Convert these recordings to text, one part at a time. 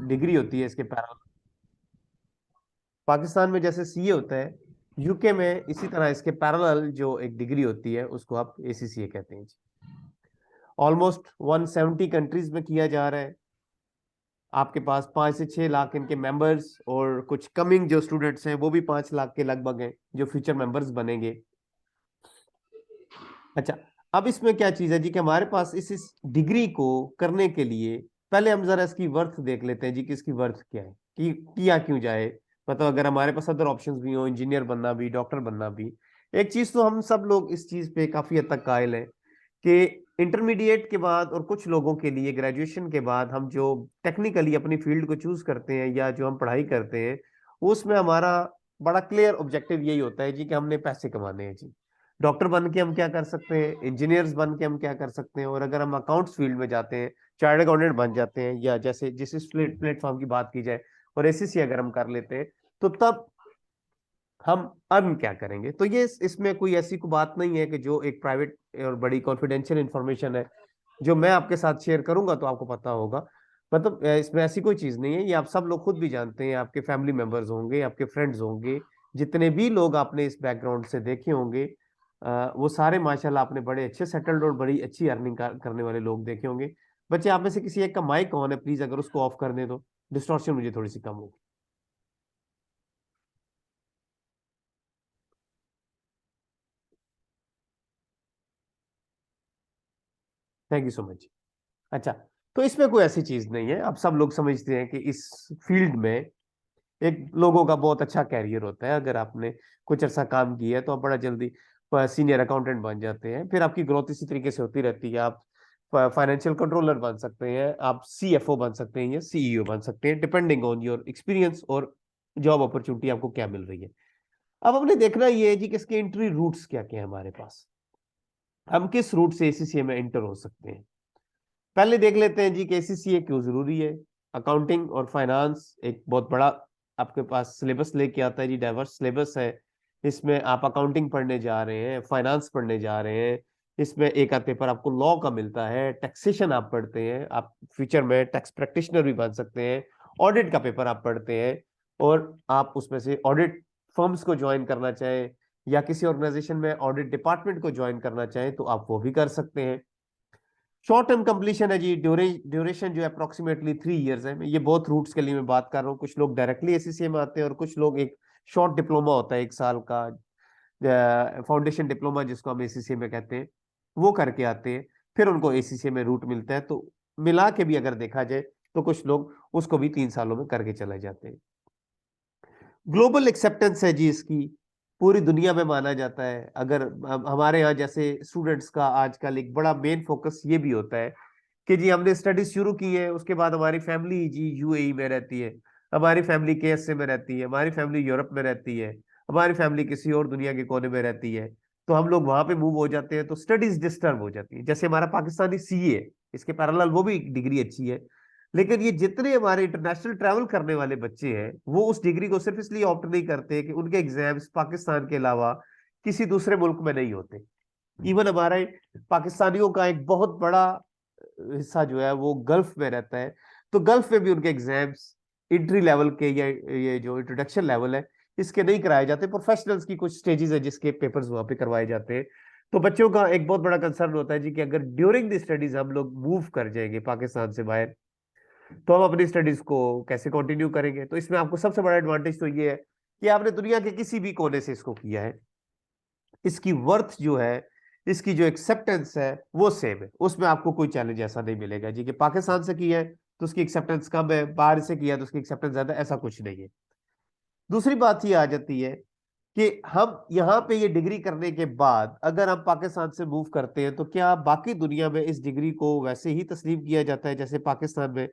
Degree होती है इसके पैरल। पाकिस्तान में जैसे सीए होता है, यूके में इसी तरह इसके पैरेलल जो एक डिग्री होती है उसको आप एसीसीए कहते हैं जी। ऑलमोस्ट 170 कंट्रीज में किया जा रहा है। आपके पास 5 से 6 लाख इनके मेंबर्स, और कुछ कमिंग जो स्टूडेंट्स हैं वो भी 5 लाख के लगभग हैं जो फ्यूचर मेंबर्स बनेंगे। अच्छा, अब इसमें क्या चीज है जी कि हमारे पास इस डिग्री को करने के लिए पहले हम जरा इसकी वर्थ देख लेते हैं जी कि इसकी वर्थ क्या है, कि किया क्यों जाए। मतलब अगर हमारे पास अदर ऑप्शंस भी हो, इंजीनियर बनना भी, डॉक्टर बनना भी। एक चीज तो हम सब लोग इस चीज पे काफी हद तक कायल हैं कि इंटरमीडिएट के बाद और कुछ लोगों के लिए ग्रेजुएशन के बाद हम जो टेक्निकली अपनी फील्ड को चूज करते हैं या जो हम पढ़ाई करते हैं, उसमें हमारा बड़ा क्लियर ऑब्जेक्टिव यही होता है जी कि हमने पैसे कमाने हैं जी। डॉक्टर बन के हम क्या कर सकते हैं, इंजीनियर्स बन के हम क्या कर सकते हैं, और अगर हम अकाउंट्स फील्ड में जाते हैं, चार्टर्ड अकाउंटेंट बन जाते हैं, या जैसे जिस प्लेटफॉर्म की बात की जाए और एसएससी अगर हम कर लेते हैं, तो तब हम अर्न क्या करेंगे। तो ये इसमें कोई ऐसी कोई बात नहीं है कि जो एक प्राइवेट और बड़ी कॉन्फिडेंशियल इंफॉर्मेशन है जो मैं आपके साथ शेयर करूंगा तो आपको पता होगा। मतलब इसमें ऐसी कोई चीज नहीं है, ये आप सब लोग खुद भी जानते हैं, आपके फैमिली मेंबर्स होंगे, आपके फ्रेंड्स होंगे, जितने भी लोग आपने इस बैकग्राउंड से देखे होंगे, वो सारे माशाल्लाह आपने बड़े अच्छे सेटल्ड और बड़ी अच्छी अर्निंग करने वाले लोग देखे होंगे। बच्चे, आप में से किसी एक का माइक ऑन है, प्लीज अगर उसको ऑफ कर दें तो डिस्टॉर्शन मुझे थोड़ी सी कम होगी। Thank you so much. अच्छा, तो इसमें कोई ऐसी चीज नहीं है, आप सब लोग समझते हैं कि इस फील्ड में एक लोगों का बहुत अच्छा कैरियर होता है। अगर आपने कुछ अर्सा काम किया है तो आप बड़ा जल्दी सीनियर अकाउंटेंट बन जाते हैं, फिर आपकी ग्रोथ इसी तरीके से होती रहती है। आप फाइनेंशियल कंट्रोलर बन सकते हैं, आप सीएफओ बन सकते हैं या सीईओ बन सकते हैं, डिपेंडिंग ऑन योर एक्सपीरियंस और जॉब अपॉर्चुनिटी आपको क्या मिल रही है। अब हमने देखना ये है जी कि इसके एंट्री रूट्स क्या क्या है हमारे पास, हम किस रूट से एसीसीए में एंटर हो सकते हैं। पहले देख लेते हैं जी कि एसीसीए क्यों जरूरी है। अकाउंटिंग और फाइनेंस एक बहुत बड़ा आपके पास सिलेबस लेके आता है जी, डाइवर्स सिलेबस है। इसमें आप अकाउंटिंग पढ़ने जा रहे हैं, फाइनेंस पढ़ने जा रहे हैं, इसमें एक आध पेपर आपको लॉ का मिलता है, टैक्सेशन आप पढ़ते हैं, आप फ्यूचर में टैक्स प्रैक्टिशनर भी बन सकते हैं, ऑडिट का पेपर आप पढ़ते हैं, और आप उसमें से ऑडिट फर्म्स को ज्वाइन करना चाहें या किसी ऑर्गेनाइजेशन में ऑडिट डिपार्टमेंट को ज्वाइन करना चाहें तो आप वो भी कर सकते हैं। शॉर्ट टर्म कंप्लीशन है जी, ड्यूरेशन जो अप्रोक्सीमेटली 3 इयर्स है। ये बहुत रूट्स के लिए मैं बात कर रहा हूँ, कुछ लोग डायरेक्टली एसीसीए में आते हैं और कुछ लोग एक शॉर्ट डिप्लोमा होता है 1 साल का, फाउंडेशन डिप्लोमा जिसको हम एसीसीए में कहते हैं, वो करके आते हैं, फिर उनको एसीसीए में रूट मिलता है। तो मिला के भी अगर देखा जाए तो कुछ लोग उसको भी 3 सालों में करके चले जाते हैं। ग्लोबल एक्सेप्टेंस है जी इसकी, पूरी दुनिया में माना जाता है। अगर हमारे यहाँ जैसे स्टूडेंट्स का आजकल एक बड़ा मेन फोकस ये भी होता है कि जी हमने स्टडीज शुरू की है, उसके बाद हमारी फैमिली जी यूएई में रहती है, हमारी फैमिली केएसए में रहती है, हमारी फैमिली यूरोप में रहती है, हमारी फैमिली किसी और दुनिया के कोने में रहती है, तो हम लोग वहां पे मूव हो जाते हैं तो स्टडीज डिस्टर्ब हो जाती है। जैसे हमारा पाकिस्तानी सीए, इसके पैरेलल वो भी डिग्री अच्छी है, लेकिन ये जितने हमारे इंटरनेशनल ट्रैवल करने वाले बच्चे हैं वो उस डिग्री को सिर्फ इसलिए ऑप्ट नहीं करते कि उनके एग्जाम्स पाकिस्तान के अलावा किसी दूसरे मुल्क में नहीं होते। इवन हमारे पाकिस्तानियों का एक बहुत बड़ा हिस्सा जो है वो गल्फ में रहता है, तो गल्फ में भी उनके एग्जाम्स इंट्री लेवल के या ये जो इंट्रोडक्शन लेवल है इसके नहीं कराए जाते। प्रोफेशनल्स की कुछ स्टेजेस है जिसके पेपर्स वहां पे करवाए जाते हैं। तो बच्चों का एक बहुत बड़ा कंसर्न होता है जी कि अगर ड्यूरिंग द स्टडीज हम लोग मूव कर जाएंगे पाकिस्तान से बाहर तो हम अपनी स्टडीज को कैसे कंटिन्यू करेंगे। तो इसमें आपको सबसे बड़ा एडवांटेज तो ये है कि आपने दुनिया के किसी भी कोने से इसको किया है, इसकी वर्थ जो है, इसकी जो एक्सेप्टेंस है वो सेम है, उसमें आपको कोई चैलेंज ऐसा नहीं मिलेगा जी कि पाकिस्तान से किया है तो उसकी एक्सेप्टेंस कम है, बाहर से किया है तो उसकी एक्सेप्टेंस ज्यादा, ऐसा कुछ नहीं है। दूसरी बात ये आ जाती है कि हम यहाँ पे ये डिग्री करने के बाद अगर हम पाकिस्तान से मूव करते हैं तो क्या बाकी दुनिया में इस डिग्री को वैसे ही तस्लीम किया जाता है जैसे पाकिस्तान में।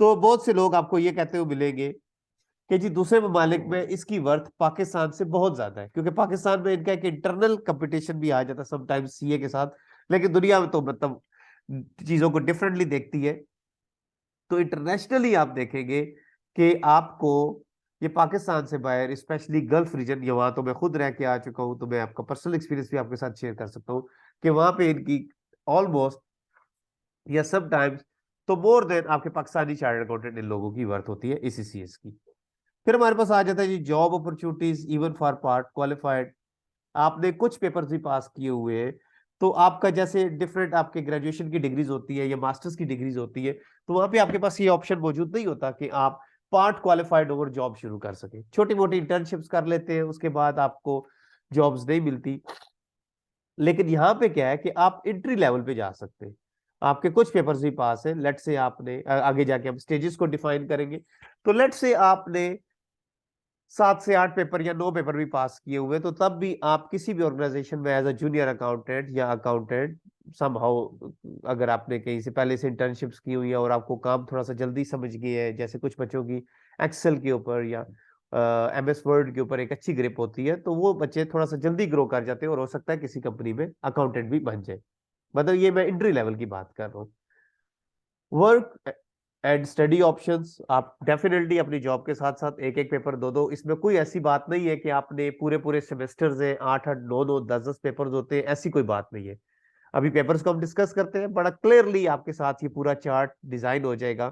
तो बहुत से लोग आपको ये कहते हुए मिलेंगे कि जी दूसरे ममालिक में इसकी वर्थ पाकिस्तान से बहुत ज्यादा है, क्योंकि पाकिस्तान में इनका एक इंटरनल कंपटीशन भी आ जाता है समटाइम्स सीए के साथ, लेकिन दुनिया में तो मतलब चीजों को डिफरेंटली देखती है। तो इंटरनेशनली आप देखेंगे कि आपको ये पाकिस्तान से बाहर स्पेशली गल्फ रीजन, ये वहां तो मैं खुद रह के आ चुका हूं तो मैं आपका पर्सनल एक्सपीरियंस भी आपके साथ शेयर कर सकता हूँ कि वहां पे इनकी ऑलमोस्ट या समटाइम्स तो मोर देन आपके पाकिस्तानी चार्टर्ड अकाउंटेंट इन लोगों की वर्थ होती है इसी सीएस की। फिर हमारे पास आ जाता है जी job opportunities even for part qualified. आपने कुछ पेपर्स भी पास किए हुए हैं, तो आपका जैसे डिफरेंट आपके ग्रेजुएशन की डिग्रीज होती है या मास्टर्स की डिग्रीज होती है, तो वहां पे आपके पास ये ऑप्शन मौजूद नहीं होता कि आप पार्ट क्वालिफाइड होकर जॉब शुरू कर सके। छोटी मोटी इंटर्नशिप्स कर लेते हैं, उसके बाद आपको जॉब्स नहीं मिलती। लेकिन यहाँ पे क्या है कि आप एंट्री लेवल पे जा सकते हैं, आपके कुछ पेपर्स भी पास है। लेट से आपने आगे जाके हम स्टेजेस को डिफाइन करेंगे, तो लेट से आपने 7 से 8 पेपर या 9 पेपर भी पास किए हुए, तो तब भी आप किसी भी ऑर्गेनाइजेशन में एज अ जूनियर अकाउंटेंट या अकाउंटेंट समहाउ, अगर आपने कहीं से पहले से इंटर्नशिप्स की हुई है और आपको काम थोड़ा सा जल्दी समझ गए है, जैसे कुछ बच्चों की एक्सेल के ऊपर या एमएस वर्ड के ऊपर एक अच्छी ग्रिप होती है, तो वो बच्चे थोड़ा सा जल्दी ग्रो कर जाते हैं और हो सकता है किसी कंपनी में अकाउंटेंट भी बन जाए। मतलब ये मैं एंट्री लेवल की बात कर रहा हूँ। वर्क एंड स्टडी ऑप्शंस, आप डेफिनेटली अपनी जॉब के साथ साथ एक एक पेपर दो दो, इसमें कोई ऐसी बात नहीं है कि आपने पूरे पूरे सेमेस्टर्स हैं, 8 8 9 9 10 10 पेपर्स होते हैं, ऐसी कोई बात नहीं है। अभी पेपर्स को हम डिस्कस करते हैं, बड़ा क्लियरली आपके साथ ये पूरा चार्ट डिजाइन हो जाएगा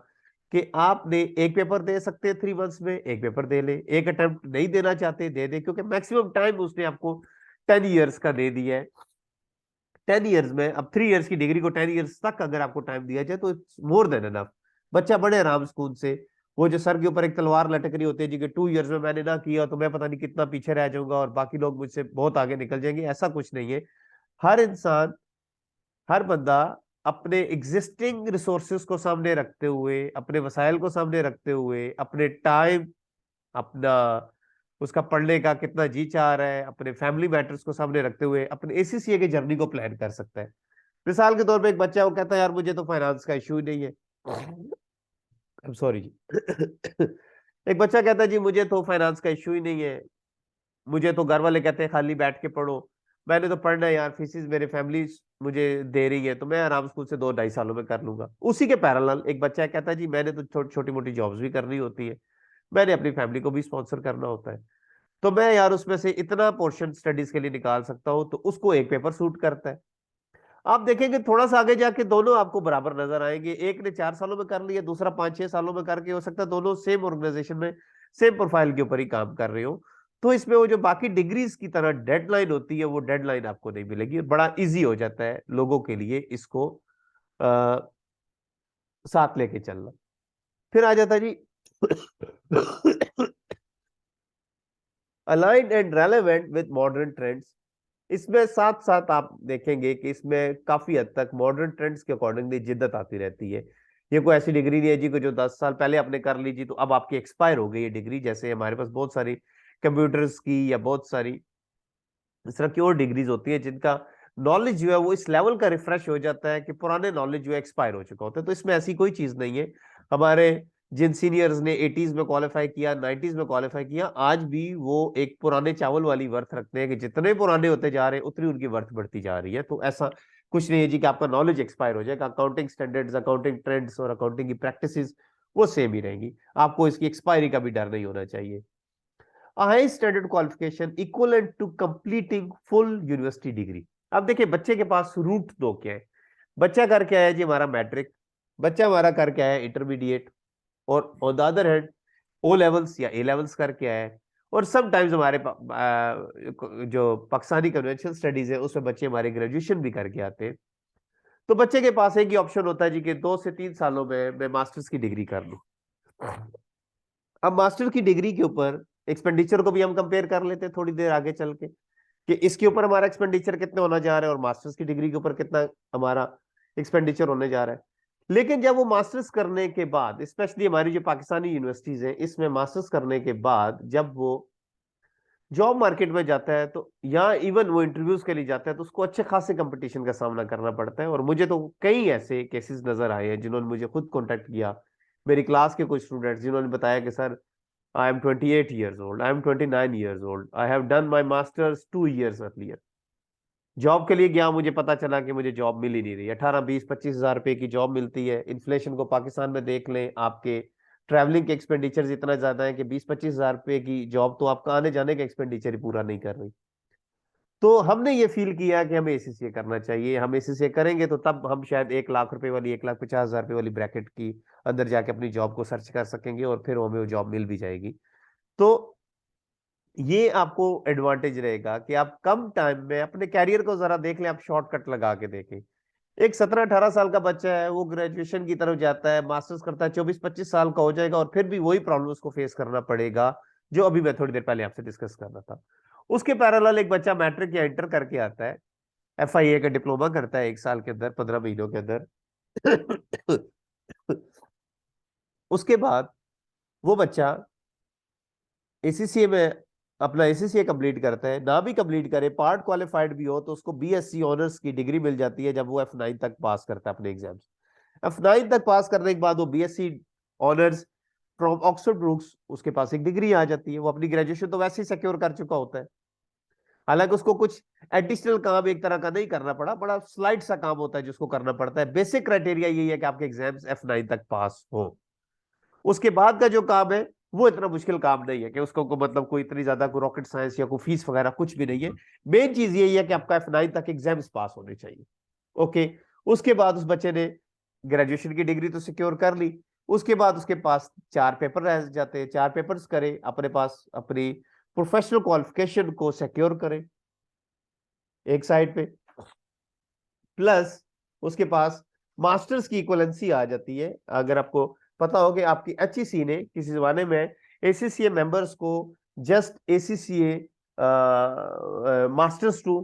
कि आपने एक पेपर दे सकते हैं 3 मंथ्स में, एक पेपर दे ले, एक अटेम्प्ट नहीं देना चाहते दे दे, क्योंकि मैक्सिमम टाइम उसने आपको 10 ईयर्स का दे दिया है। 10 ईयर्स में, अब 3 ईयर्स की डिग्री को 10 ईयर्स तक अगर आपको टाइम दिया जाए तो इट्स मोर देन एनफ। बच्चा बड़े आराम सुकून से, वो जो सर के ऊपर एक तलवार लटक रही होती है जी कि 2 ईयर्स में मैंने ना किया तो मैं पता नहीं कितना पीछे रह जाऊंगा और बाकी लोग मुझसे बहुत आगे निकल जाएंगे, ऐसा कुछ नहीं है। हर इंसान, हर बंदा अपने एग्जिस्टिंग रिसोर्सेज को सामने रखते हुए, अपने वसाइल को सामने रखते हुए, अपने टाइम, अपना उसका पढ़ने का कितना जी चाह रहा है, अपने फैमिली मैटर्स को सामने रखते हुए अपने एसीसीए की जर्नी को प्लान कर सकता है। मिसाल के तौर पे एक बच्चा, वो कहता है यार मुझे तो फाइनेंस का इशू ही नहीं है, आई एम सॉरी जी। एक बच्चा कहता है जी मुझे तो फाइनेंस का इशू ही नहीं है, मुझे तो घर वाले कहते हैं खाली बैठ के पढ़ो, मैंने तो पढ़ना है यार, फीसिस मेरे फैमिली मुझे दे रही है, तो मैं आराम स्कूल से 2 ढाई सालों में कर लूंगा। उसी के पैरेलल एक बच्चा कहता है जी मैंने तो छोटी मोटी जॉब्स भी करनी होती है, मैंने अपनी फैमिली को भी स्पॉन्सर करना होता है, तो मैं यार उसमें से इतना पोर्शन स्टडीज के लिए निकाल सकता हूँ, तो उसको एक पेपर सूट करता है। आप देखेंगे थोड़ा सा आगे जाके दोनों आपको बराबर नजर आएंगे, एक ने 4 सालों में कर लिया, दूसरा 5 6 सालों में करके, हो सकता है दोनों सेम ऑर्गेनाइजेशन में सेम प्रोफाइल के ऊपर ही काम कर रहे हो। तो इसमें वो जो बाकी डिग्रीज की तरह डेडलाइन होती है, वो डेडलाइन आपको नहीं मिलेगी, बड़ा इजी हो जाता है लोगों के लिए इसको आ, साथ लेके चलना। फिर आ जाता है जी aligned and relevant with modern trends. इसमें साथ साथ आप देखेंगे कि इसमें काफी हद तक मॉडर्न ट्रेंड्स के अकॉर्डिंगली जिद्दत आती रहती है। ये कोई ऐसी डिग्री नहीं है जी को जो 10 साल पहले आपने कर ली जी तो अब आपकी एक्सपायर हो गई है डिग्री। जैसे हमारे पास बहुत सारी कंप्यूटर्स की या बहुत सारी इस तरह की और डिग्रीज होती है जिनका नॉलेज जो है वो इस लेवल का रिफ्रेश हो जाता है कि पुराने नॉलेज जो है एक्सपायर हो चुका होता है। तो इसमें ऐसी कोई चीज नहीं है। हमारे जिन सीनियर्स ने 80s में क्वालिफाई किया, 90s में क्वालिफाई किया, आज भी वो एक पुराने चावल वाली वर्थ रखते हैं कि जितने पुराने होते जा रहे हैं उतनी उनकी वर्थ बढ़ती जा रही है। तो ऐसा कुछ नहीं है जी कि आपका नॉलेज एक्सपायर हो जाएगा। अकाउंटिंग स्टैंडर्ड्स, अकाउंटिंग ट्रेंड्स और अकाउंटिंग की प्रैक्टिसेस वो सेम ही रहेंगी। आपको इसकी एक्सपायरी का भी डर नहीं होना चाहिए। High standard qualification equivalent to completing full university degree. अब देखिए बच्चे के पास रूट दो क्या है। बच्चा कर क्या है जी, हमारा मैट्रिक, बच्चा हमारा कर क्या है इंटरमीडिएट, और on the other hand O levels या ए लेवल्स कर क्या है। और समटाइम्स हमारे जो पाकिस्तानी कन्वेंशनल स्टडीज है उसमें बच्चे हमारे ग्रेजुएशन भी करके आते हैं। तो बच्चे के पास एक ही ऑप्शन होता है जी कि 2 से 3 सालों में मैं मास्टर्स की डिग्री कर लूं। अब मास्टर की डिग्री के ऊपर एक्सपेंडिचर को भी हम कंपेयर कर लेते हैं थोड़ी देर आगे चल के, कि इसके ऊपर हमारा एक्सपेंडिचर कितना होना जा रहा है और मास्टर्स की डिग्री के ऊपर कितना हमारा एक्सपेंडिचर होने जा रहा है। लेकिन जब वो मास्टर्स करने के बाद, स्पेशली हमारी जो पाकिस्तानी यूनिवर्सिटीज है इसमें मास्टर्स करने के बाद जब वो जॉब मार्केट में जाता है, तो यहाँ इवन वो इंटरव्यूज के लिए जाता है तो उसको अच्छे खासे कंपटीशन का सामना करना पड़ता है। और मुझे तो कई ऐसे केसेस नजर आए हैं जिन्होंने मुझे खुद कॉन्टेक्ट किया, मेरी क्लास के कुछ स्टूडेंट्स जिन्होंने बताया कि sir I am 28 years old. I am 29 years old. I have done my master's 2 years earlier. Job के लिए गया, मुझे पता चला कि मुझे जॉब मिल ही नहीं रही। 18 20 25 हजार रुपए की जॉब मिलती है। इन्फ्लेशन को पाकिस्तान में देख लें, आपके ट्रैवलिंग के एक्सपेंडिचर इतना ज्यादा है कि 20 25 हजार रुपए की जॉब तो आपका आने जाने का एक्सपेंडिचर ही पूरा नहीं कर रही। तो हमने ये फील किया कि हमें एसीसीए करना चाहिए, हम एसीसीए करेंगे तो तब हम शायद 1 लाख रुपए वाली, 1,50,000 रुपए वाली ब्रैकेट की अंदर जाके अपनी जॉब को सर्च कर सकेंगे और फिर हमें वो जॉब मिल भी जाएगी। तो ये आपको एडवांटेज रहेगा कि आप कम टाइम में अपने कैरियर को जरा देख लें, आप शॉर्टकट लगा के देखें। एक 17-18 साल का बच्चा है, वो ग्रेजुएशन की तरफ जाता है, मास्टर्स करता है, 24-25 साल का हो जाएगा और फिर भी वही प्रॉब्लम उसको फेस करना पड़ेगा जो अभी मैं थोड़ी देर पहले आपसे डिस्कस कर रहा था। उसके पैरेलल एक बच्चा मैट्रिक या इंटर करके आता है, FIA का डिप्लोमा करता है 1 साल के अंदर, 15 महीनों के अंदर। उसके बाद वो बच्चा एसीसीए में अपना एसीसीए कंप्लीट करता है, ना भी कंप्लीट करे, पार्ट क्वालिफाइड भी हो, तो उसको BSc ऑनर्स की डिग्री मिल जाती है जब वो F9 तक पास करता है अपने एग्जाम्स। F9 तक पास करने के बाद वो BSc honours from Oxford Brooks, उसके पास एक डिग्री आ जाती है, वो अपनी ग्रेजुएशन तो वैसे ही सिक्योर कर चुका होता है। हालांकि उसको कुछ एडिशनल काम एक तरह का नहीं करना पड़ा, बड़ा स्लाइड सा काम होता है जिसको करना पड़ता है। बेसिक क्राइटेरिया यही है कि आपके एग्जाम्स F9 तक पास हो। उसके बाद का जो काम है वो इतना मुश्किल काम नहीं है कि उसको मतलब कोई इतनी ज्यादा कोई रॉकेट साइंस या कोई फीस वगैरह कुछ भी नहीं है। मेन चीज यही है कि आपका F9 तक एग्जाम्स पास होने चाहिए। ओके। उसके बाद उस बच्चे ने ग्रेजुएशन की डिग्री तो सिक्योर कर ली। उसके बाद उसके पास 4 पेपर रह जाते हैं, 4 पेपर्स करे, अपने पास अपनी प्रोफेशनल क्वालिफिकेशन को सिक्योर करे एक साइड पे, प्लस उसके पास मास्टर्स की इक्वलेंसी आ जाती है। अगर आपको पता हो कि आपकी HEC ने किसी जमाने में ACCA मेंबर्स को just ACCA masters to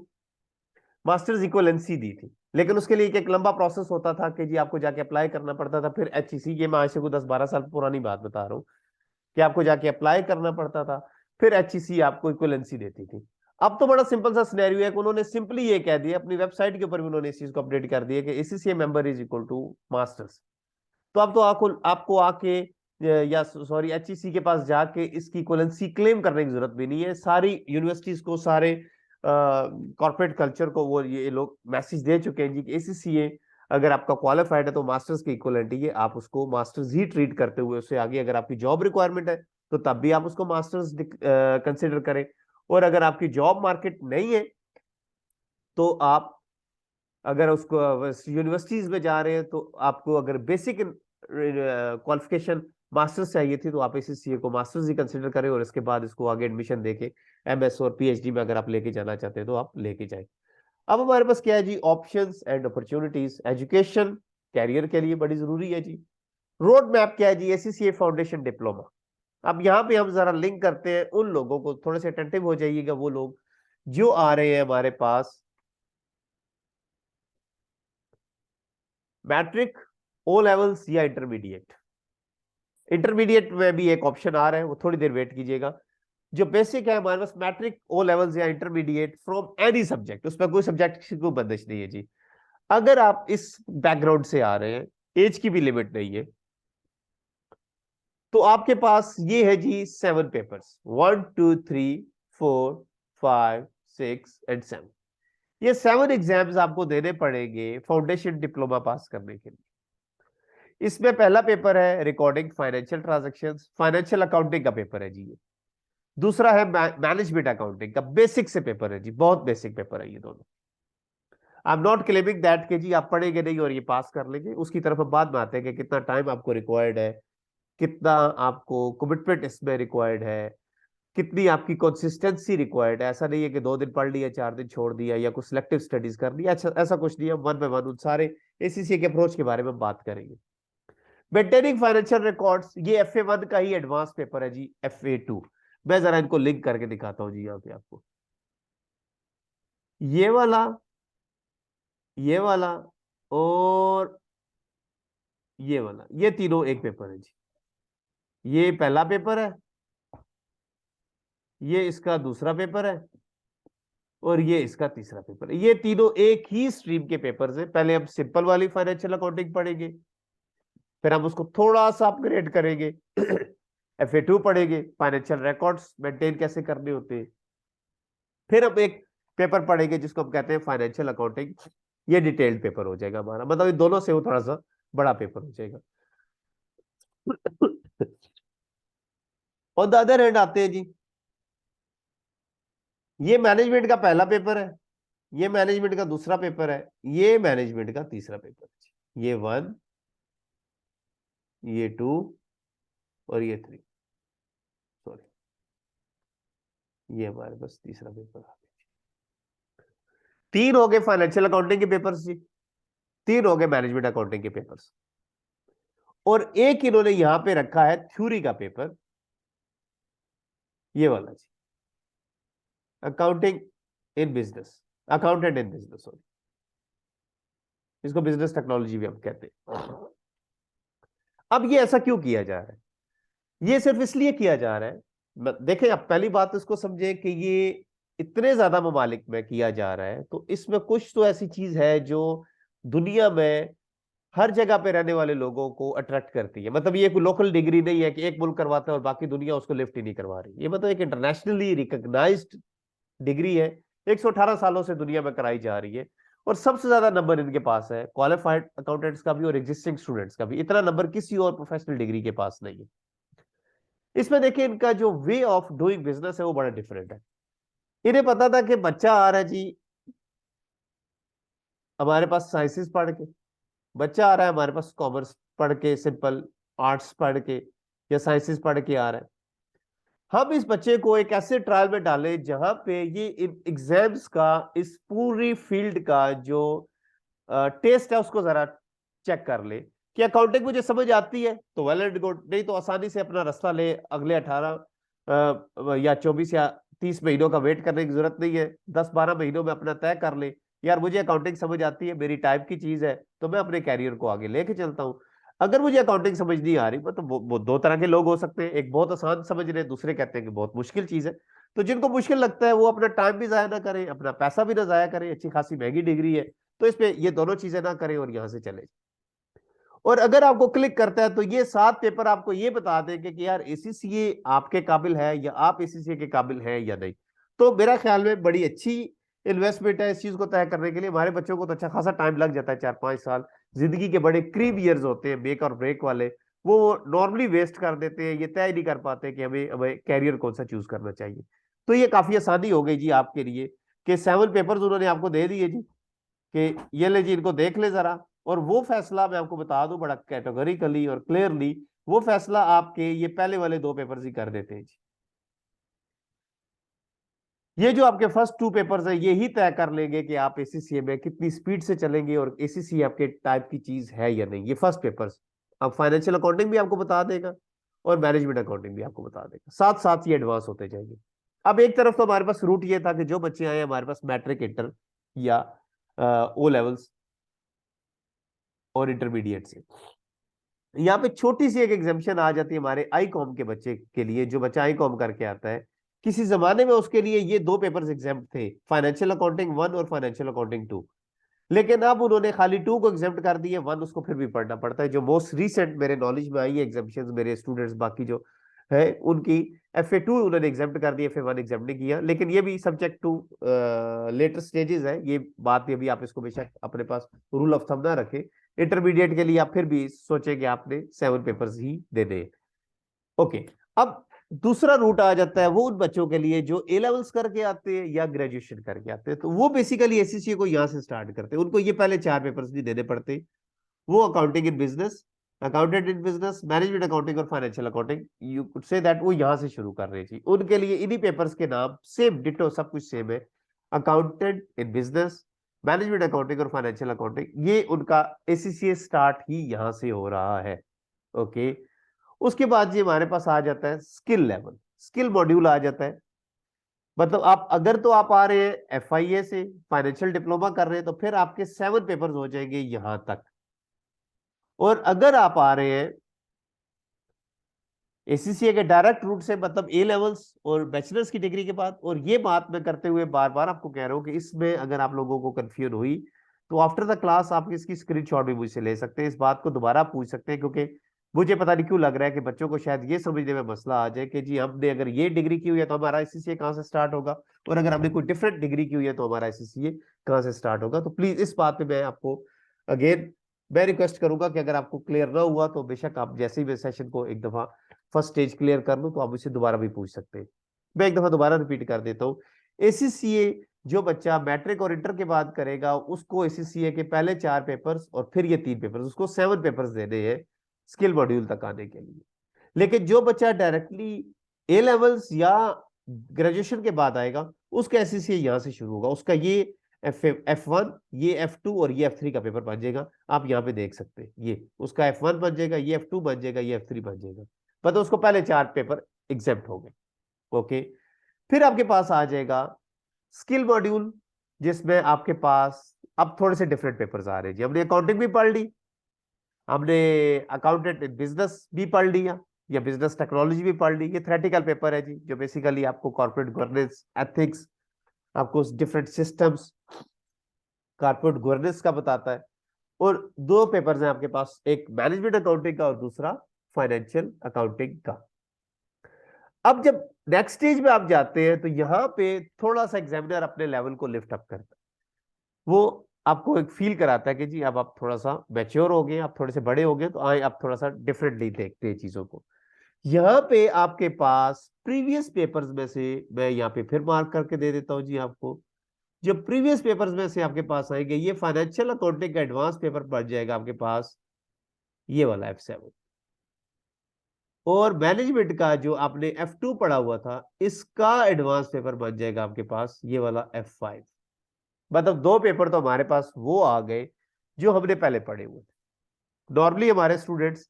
masters equivalency दी थी, लेकिन उसके लिए एक लंबा प्रोसेस होता था कि जी आपको जाके अप्लाई करना पड़ता था। फिर HEC, ये मैं आज से 10-12 साल पुरानी बात बता रहा हूँ, कि आपको जाके अप्लाई करना पड़ता था, फिर HEC आपको इक्वलेंसी देती थी। अब तो बड़ा सिंपल सा सिनेरियो है कि उन्होंने सिंपली ये कह दिया, अपनी वेबसाइट के ऊपर भी उन्होंने इस चीज को अपडेट कर दिया कि ACCA member is equal to masters. तो अब तो आपको आके या सॉरी HEC के पास जाके इसकी इक्वलेंसी क्लेम करने की जरूरत भी नहीं है। सारी यूनिवर्सिटीज को, सारे कॉर्पोरेट कल्चर को वो ये लोग मैसेज दे चुके हैं जी कि ACCA अगर आपका क्वालिफाइड है तो मास्टर्स की इक्वलेंट है, आप उसको मास्टर्स ही ट्रीट करते हुए उससे आगे अगर आपकी जॉब रिक्वायरमेंट है तो तब भी आप उसको मास्टर्स कंसिडर करें। और अगर आपकी जॉब मार्केट नहीं है तो आप अगर उसको यूनिवर्सिटीज में जा रहे हैं तो आपको अगर बेसिक क्वालिफिकेशन मास्टर्स चाहिए थी तो आप ACCA को मास्टर्स ही कंसिडर करें और इसके बाद इसको आगे एडमिशन देके MS और PhD में अगर आप लेके जाना चाहते हैं तो आप लेके जाएं। अब हमारे पास क्या है जी, options and opportunities. Education career के लिए बड़ी जरूरी है जी। रोड मैप क्या है जी, ACCA फाउंडेशन डिप्लोमा। अब यहाँ पे हम जरा लिंक करते हैं उन लोगों को, थोड़े से अटेंटिव हो जाइएगा वो लोग जो आ रहे हैं हमारे पास मैट्रिक, O लेवल्स या इंटरमीडिएट। इंटरमीडिएट में भी एक ऑप्शन आ रहा है, वो थोड़ी देर वेट कीजिएगा। जो बेसिक है हमारे पास मैट्रिक, O लेवल्स या इंटरमीडिएट फ्रॉम एनी सब्जेक्ट, उसमें कोई सब्जेक्ट की कोई बंदिश नहीं है जी। अगर आप इस बैकग्राउंड से आ रहे हैं, एज की भी लिमिट नहीं है, तो आपके पास ये है जी 7 पेपर्स, 1 2 3 4 5 6 एंड 7। ये 7 एग्जाम्स आपको देने पड़ेंगे फाउंडेशन डिप्लोमा पास करने के लिए। इसमें पहला पेपर है recording financial transactions, financial accounting का पेपर है जी ये। दूसरा है मैनेजमेंट अकाउंटिंग का बेसिक से पेपर है जी, बहुत बेसिक पेपर है ये दोनों। I am not claiming that के जी आप पढ़ेंगे नहीं और ये पास कर लेंगे, उसकी तरफ हम बाद में आते हैं कि कितना टाइम आपको रिक्वायर्ड है, कितना आपको कमिटमेंट इसमें रिक्वायर्ड है, कितनी आपकी कंसिस्टेंसी रिक्वायर्ड है। ऐसा नहीं है कि 2 दिन पढ़ लिया, 4 दिन छोड़ दिया या कुछ सिलेक्टिव स्टडीज कर लिया, अच्छा ऐसा कुछ नहीं है। वन बाय वन उन सारे ACCA के अप्रोच के बारे में बात करेंगे। मेंटेनिंग फाइनेंशियल रिकॉर्ड्स, ये FA1 का ही एडवांस पेपर है जी, FA2। मैं जरा इनको लिंक करके दिखाता हूँ जी यहाँ पे आपको। ये वाला, ये वाला और ये वाला, ये तीनों एक पेपर है जी। ये पहला पेपर है, ये इसका दूसरा पेपर है और ये इसका तीसरा पेपर है। ये तीनों एक ही स्ट्रीम के पेपर्स हैं। पहले हम सिंपल वाली फाइनेंशियल अकाउंटिंग पढ़ेंगे, फिर हम उसको थोड़ा सा अपग्रेड करेंगे, FA2 पढ़ेंगे, फाइनेंशियल रिकॉर्ड्स मेंटेन कैसे करने होते हैं। फिर हम एक पेपर पढ़ेंगे जिसको हम कहते हैं फाइनेंशियल अकाउंटिंग। ये डिटेल्ड पेपर हो जाएगा हमारा, मतलब ये दोनों से वो थोड़ा सा बड़ा पेपर हो जाएगा। ऑन द अदर हैंड आते हैं जी, ये मैनेजमेंट का पहला पेपर है, ये मैनेजमेंट का दूसरा पेपर है, ये मैनेजमेंट का तीसरा पेपर है। ये 1, ये 2 और ये 3, सॉरी, ये हमारे पास तीसरा पेपर आ गया। 3 हो गए फाइनेंशियल अकाउंटिंग के पेपर्स जी, 3 हो गए मैनेजमेंट अकाउंटिंग के पेपर्स, और एक इन्होंने यहां पे रखा है थ्योरी का पेपर, ये वाला जी, accounting in business, accountant in business, sorry, इसको बिजनेस टेक्नोलॉजी भी हम कहते हैं। अब ये ऐसा क्यों किया जा रहा है? ये सिर्फ इसलिए किया जा रहा है, देखें आप पहली बात इसको समझे कि ये इतने ज्यादा ममालिक में किया जा रहा है, तो इसमें कुछ तो ऐसी चीज है जो दुनिया में हर जगह पे रहने वाले लोगों को अट्रैक्ट करती है। मतलब ये कोई लोकल डिग्री नहीं है कि एक मुल्क करवाता है और बाकी दुनिया उसको लिफ्ट ही नहीं करवा रही। ये मतलब एक इंटरनेशनली रिकॉग्नाइज्ड डिग्री है, 118 सालों से दुनिया में कराई जा रही है, और सबसे ज्यादा नंबर इनके पास है क्वालिफाइड अकाउंटेंट्स का भी और एग्जिस्टिंग स्टूडेंट्स का भी। इतना नंबर किसी और प्रोफेशनल डिग्री के पास नहीं है। इसमें देखिए इनका जो वे ऑफ डूइंग बिजनेस है वो बड़ा डिफरेंट है। इन्हें पता था कि बच्चा आ रहा है जी हमारे पास साइंसेस पढ़ के, बच्चा आ रहा है हमारे पास कॉमर्स पढ़ के, सिंपल आर्ट्स पढ़ के या साइंसेस पढ़ के आ रहा है। हम इस बच्चे को एक ऐसे ट्रायल में डालें जहां पे ये इन एग्जाम्स का, इस पूरी फील्ड का जो टेस्ट है उसको जरा चेक कर ले कि अकाउंटिंग मुझे समझ आती है तो वेल एंड गुड, नहीं तो आसानी से अपना रास्ता ले, अगले 18 या 24 या 30 महीनों का वेट करने की जरूरत नहीं है, 10-12 महीनों में अपना तय कर ले, यार मुझे अकाउंटिंग समझ आती है, मेरी टाइप की चीज है, तो मैं अपने कैरियर को आगे लेके चलता हूँ। अगर मुझे अकाउंटिंग समझ नहीं आ रही, मतलब वो दो तरह के लोग हो सकते हैं, एक बहुत आसान समझ रहे, दूसरे कहते हैं कि बहुत मुश्किल चीज है। तो जिनको मुश्किल लगता है वो अपना टाइम भी जाया ना करें, अपना पैसा भी ना जाया करें, अच्छी खासी महंगी डिग्री है तो इस पे ये दोनों चीजें ना करें और यहां से चले। और अगर आपको क्लिक करता है तो ये 7 पेपर आपको ये बता देंगे कि यार एसीसीए आपके काबिल है या आप एसीसीए के काबिल हैं या नहीं। तो मेरा ख्याल में बड़ी अच्छी इन्वेस्टमेंट है इस चीज को तय करने के लिए। हमारे बच्चों को तो अच्छा खासा टाइम लग जाता है, 4-5 साल, जिंदगी के बड़े क्रीम ईयर्स होते हैं, मेक और ब्रेक वाले, वो नॉर्मली वेस्ट कर देते हैं, ये तय नहीं कर पाते कि हमें हमें कैरियर कौन सा चूज करना चाहिए। तो ये काफी आसानी हो गई जी आपके लिए कि 7 पेपर्स उन्होंने आपको दे दिए जी, कि ये ले जी इनको देख ले जरा, और वो फैसला मैं आपको बता दूं बड़ा कैटेगोरिकली और क्लियरली, वो फैसला आपके ये पहले वाले 2 पेपर्स ही कर देते हैं जी। ये जो आपके फर्स्ट 2 पेपर्स है ये ही तय कर लेंगे कि आप एसीसीए में कितनी स्पीड से चलेंगे और एसीसीए आपके टाइप की चीज है या नहीं। ये फर्स्ट पेपर्स, अब फाइनेंशियल अकाउंटिंग भी आपको बता देगा और मैनेजमेंट अकाउंटिंग भी आपको बता देगा, साथ साथ ये एडवांस होते जाएंगे। अब एक तरफ तो हमारे पास रूट ये था कि जो बच्चे आए हमारे पास मैट्रिक, इंटर या ओ लेवल्स और इंटरमीडिएट से, यहाँ पे छोटी सी एक एग्जाम्पशन आ जाती है हमारे आई कॉम के बच्चे के लिए। जो बच्चा आई कॉम करके आता है, किसी जमाने में उसके लिए ये 2 पेपर्स एग्जाम थे, फाइनेंशियल अकाउंटिंग 1 और फाइनेंशियल अकाउंटिंग 2, लेकिन अब उन्होंने खाली 2 को एग्जाम कर दिए, 1 उसको फिर भी पढ़ना पड़ता है। जो मोस्ट रिसेंट मेरे नॉलेज में आई है एग्जाम्पशन, मेरे स्टूडेंट्स बाकी जो है उनकी FA2 उन्होंने एग्जाम कर दिया, FA1 एग्जाम नहीं किया, लेकिन ये भी सब्जेक्ट टू लेटर स्टेजेस है, ये बात भी अभी आप इसको बेशक अपने पास रूल ऑफ थंब ना रखें। इंटरमीडिएट के लिए आप फिर भी सोचे कि आपने 7 पेपर्स ही देने। ओके, अब दूसरा रूट आ जाता है वो उन बच्चों के लिए जो ए लेवल्स करके आते हैं या ग्रेजुएशन करके आते हैं, तो वो बेसिकली एसीसी को यहाँ से स्टार्ट करते हैं। उनको ये पहले 4 पेपर्स भी देने पड़ते हैं। वो accounting in business, accountant in business, management accounting और financial accounting, you could say that वो यहां से शुरू कर रहे थी। उनके लिए इन्हीं पेपर्स के नाम सेम डिटो सब कुछ सेम है, accountant in business, management accounting और फाइनेंशियल अकाउंटिंग। ये उनका एसीसीए स्टार्ट ही यहां से हो रहा है। ओके, उसके बाद ये हमारे पास आ जाता है स्किल लेवल, स्किल मॉड्यूल आ जाता है। मतलब आप अगर तो आप आ रहे हैं FIA से, फाइनेंशियल डिप्लोमा कर रहे हैं, तो फिर आपके 7 पेपर्स हो जाएंगे यहां तक। और अगर आप आ रहे हैं एसीसीए के डायरेक्ट रूट से, मतलब ए लेवल्स और बैचलर्स की डिग्री के बाद, और ये बात मैं करते हुए बार बार आपको कह रहा हूं कि इसमें अगर आप लोगों को कंफ्यूजन हुई तो आफ्टर द क्लास आप इसकी स्क्रीनशॉट भी मुझसे ले सकते हैं, इस बात को दोबारा पूछ सकते हैं, क्योंकि मुझे पता नहीं क्यों लग रहा है कि बच्चों को शायद ये समझने में मसला आ जाए कि जी हमने अगर ये डिग्री की हुई है तो हमारा एसीसीए कहाँ से स्टार्ट होगा, और अगर हमने कोई डिफरेंट डिग्री की हुई है तो हमारा एसीसीए कहाँ से स्टार्ट होगा। तो प्लीज इस बात पे मैं आपको अगेन मैं रिक्वेस्ट करूंगा कि अगर आपको क्लियर ना हुआ तो बेशक आप जैसे ही मैं सेशन को एक दफा फर्स्ट स्टेज क्लियर कर लूं तो आप मुझसे दोबारा भी पूछ सकते हैं। मैं एक दफा दोबारा रिपीट कर देता हूँ, एसीसीए जो बच्चा मैट्रिक और इंटर के बाद करेगा उसको एसीसीए के पहले 4 पेपर्स और फिर ये 3 पेपर्स, उसको 7 पेपर्स देने हैं स्किल मॉड्यूल तक आने के लिए। लेकिन जो बच्चा डायरेक्टली ए लेवल्स या ग्रेजुएशन के बाद आएगा उसका एसीसीए यहाँ से शुरू होगा, उसका ये F1, ये F2 और ये F3 का पेपर बन जाएगा। आप यहाँ पे देख सकते हैं, ये उसका F1 बन जाएगा, ये F2 बन जाएगा, ये F3 बन जाएगा। मतलब उसको पहले 4 पेपर एग्जेप्ट हो गए। ओके, फिर आपके पास आ जाएगा स्किल मॉड्यूल, जिसमें आपके पास अब थोड़े से डिफरेंट पेपर्स आ रहे हैं जी। हमने अकाउंटिंग भी पढ़ ली, हमने अकाउंटेंट इन बिजनेस भी पढ़ लिया, या बिजनेस टेक्नोलॉजी भी पढ़ ली। ये थ्योरेटिकल पेपर है जी, जो बेसिकली आपको कॉर्पोरेट गवर्नेंस, एथिक्स, आपको डिफरेंट सिस्टम्स कॉर्पोरेट गवर्नेंस का बताता है। और 2 पेपर्स हैं आपके पास, एक मैनेजमेंट अकाउंटिंग का और दूसरा फाइनेंशियल अकाउंटिंग का। अब जब नेक्स्ट स्टेज में आप जाते हैं तो यहाँ पे थोड़ा सा एग्जामिनर अपने लेवल को लिफ्ट अप करता है, वो आपको एक फील कराता है कि जी अब आप थोड़ा सा मैच्योर हो गए, आप थोड़े से बड़े हो गए, तो आए आप थोड़ा सा डिफरेंटली देखते हैं चीजों को। यहाँ पे आपके पास प्रीवियस पेपर्स में से, मैं यहाँ पे फिर मार्क करके दे देता हूँ जी आपको, जो प्रीवियस पेपर्स में से आपके पास आएंगे, ये फाइनेंशियल अकाउंटिंग का एडवांस पेपर पड़ जाएगा आपके पास, ये वाला F7। और मैनेजमेंट का जो आपने F2 पढ़ा हुआ था, इसका एडवांस पेपर बन जाएगा आपके पास ये वाला F5। मतलब 2 पेपर तो हमारे पास वो आ गए जो हमने पहले पढ़े हुए थे। नॉर्मली हमारे स्टूडेंट्स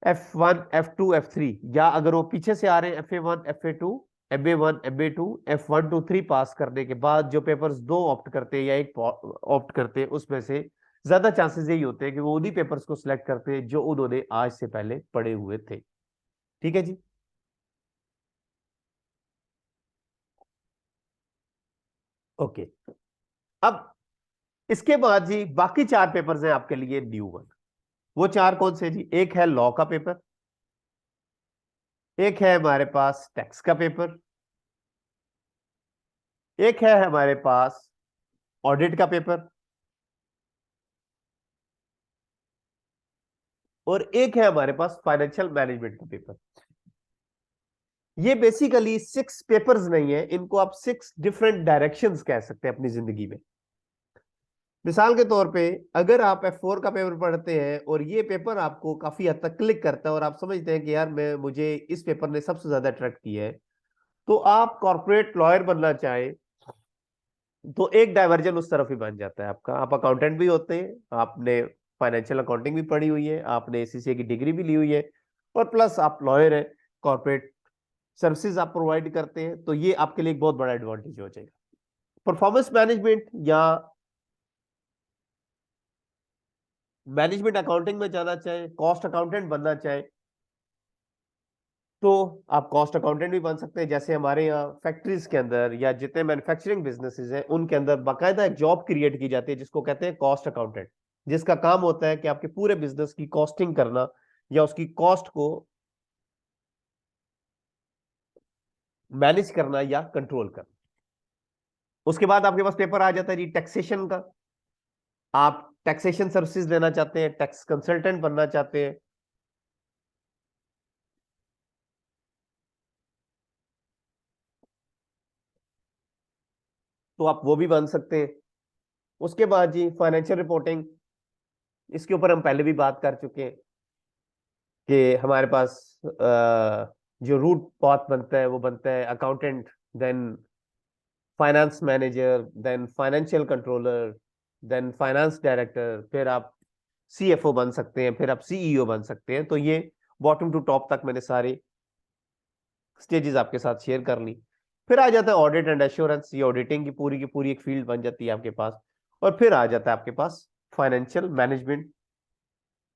F1, F2, F3, या अगर वो पीछे से आ रहे हैं FA1, FA2, MA1, MA2, F1 to 3 पास करने के बाद जो पेपर्स 2 ऑप्ट करते हैं या एक ऑप्ट करते हैं, उसमें से ज्यादा चांसेस यही होते हैं कि वो उन्हीं पेपर्स को सिलेक्ट करते हैं जो उन्होंने आज से पहले पढ़े हुए थे। ठीक है जी। ओके, अब इसके बाद जी बाकी 4 पेपर्स हैं आपके लिए न्यू वन। वो 4 कौन से जी? एक है लॉ का पेपर, एक है हमारे पास टैक्स का पेपर, एक है हमारे पास ऑडिट का पेपर, और एक है हमारे पास फाइनेंशियल मैनेजमेंट का पेपर। ये बेसिकली 6 पेपर्स नहीं है, इनको आप 6 डिफरेंट डायरेक्शंस कह सकते हैं अपनी जिंदगी में। मिसाल के तौर पे अगर आप F4 का पेपर पढ़ते हैं और ये पेपर आपको काफी हद तक क्लिक करता है और आप समझते हैं कि यार मुझे इस पेपर ने सबसे ज्यादा अट्रैक्ट किया है, तो आप कॉर्पोरेट लॉयर बनना चाहे तो एक डाइवर्जन उस तरफ ही बन जाता है आपका। आप अकाउंटेंट भी होते हैं, आपने फाइनेंशियल अकाउंटिंग भी पढ़ी हुई है, आपने ACCA की डिग्री भी ली हुई है, और प्लस आप लॉयर है, कॉर्पोरेट सर्विसेज आप प्रोवाइड करते हैं, तो ये आपके लिए एक बहुत बड़ा एडवांटेज हो जाएगा। परफॉर्मेंस मैनेजमेंट या मैनेजमेंट अकाउंटिंग में जाना चाहे, कॉस्ट अकाउंटेंट बनना चाहे, तो आप कॉस्ट अकाउंटेंट भी बन सकते हैं। जैसे हमारे यहाँ फैक्ट्रीज के अंदर या जितने मैन्युफैक्चरिंग बिजनेसेस हैं उनके अंदर बाकायदा एक जॉब क्रिएट की जाती है जिसको कहते हैं कॉस्ट अकाउंटेंट, जिसका काम होता है कि आपके पूरे बिजनेस की कॉस्टिंग करना या उसकी कॉस्ट को मैनेज करना या कंट्रोल करना। उसके बाद आपके पास पेपर आ जाता है जी टैक्सेशन का। आप टैक्सेशन सर्विसेज लेना चाहते हैं, टैक्स कंसल्टेंट बनना चाहते हैं, तो आप वो भी बन सकते हैं। उसके बाद जी फाइनेंशियल रिपोर्टिंग, इसके ऊपर हम पहले भी बात कर चुके हैं कि हमारे पास जो रूट पाथ बनता है वो बनता है accountant, then finance manager, then financial controller, then finance director, फिर आप CFO बन सकते हैं, फिर आप CEO बन सकते हैं। तो ये बॉटम टू टॉप तक मैंने सारी स्टेजेस आपके साथ शेयर कर ली। फिर आ जाता है ऑडिट एंड एश्योरेंस, ये ऑडिटिंग की पूरी एक फील्ड बन जाती है आपके पास। और फिर आ जाता है आपके पास फाइनेंशियल मैनेजमेंट,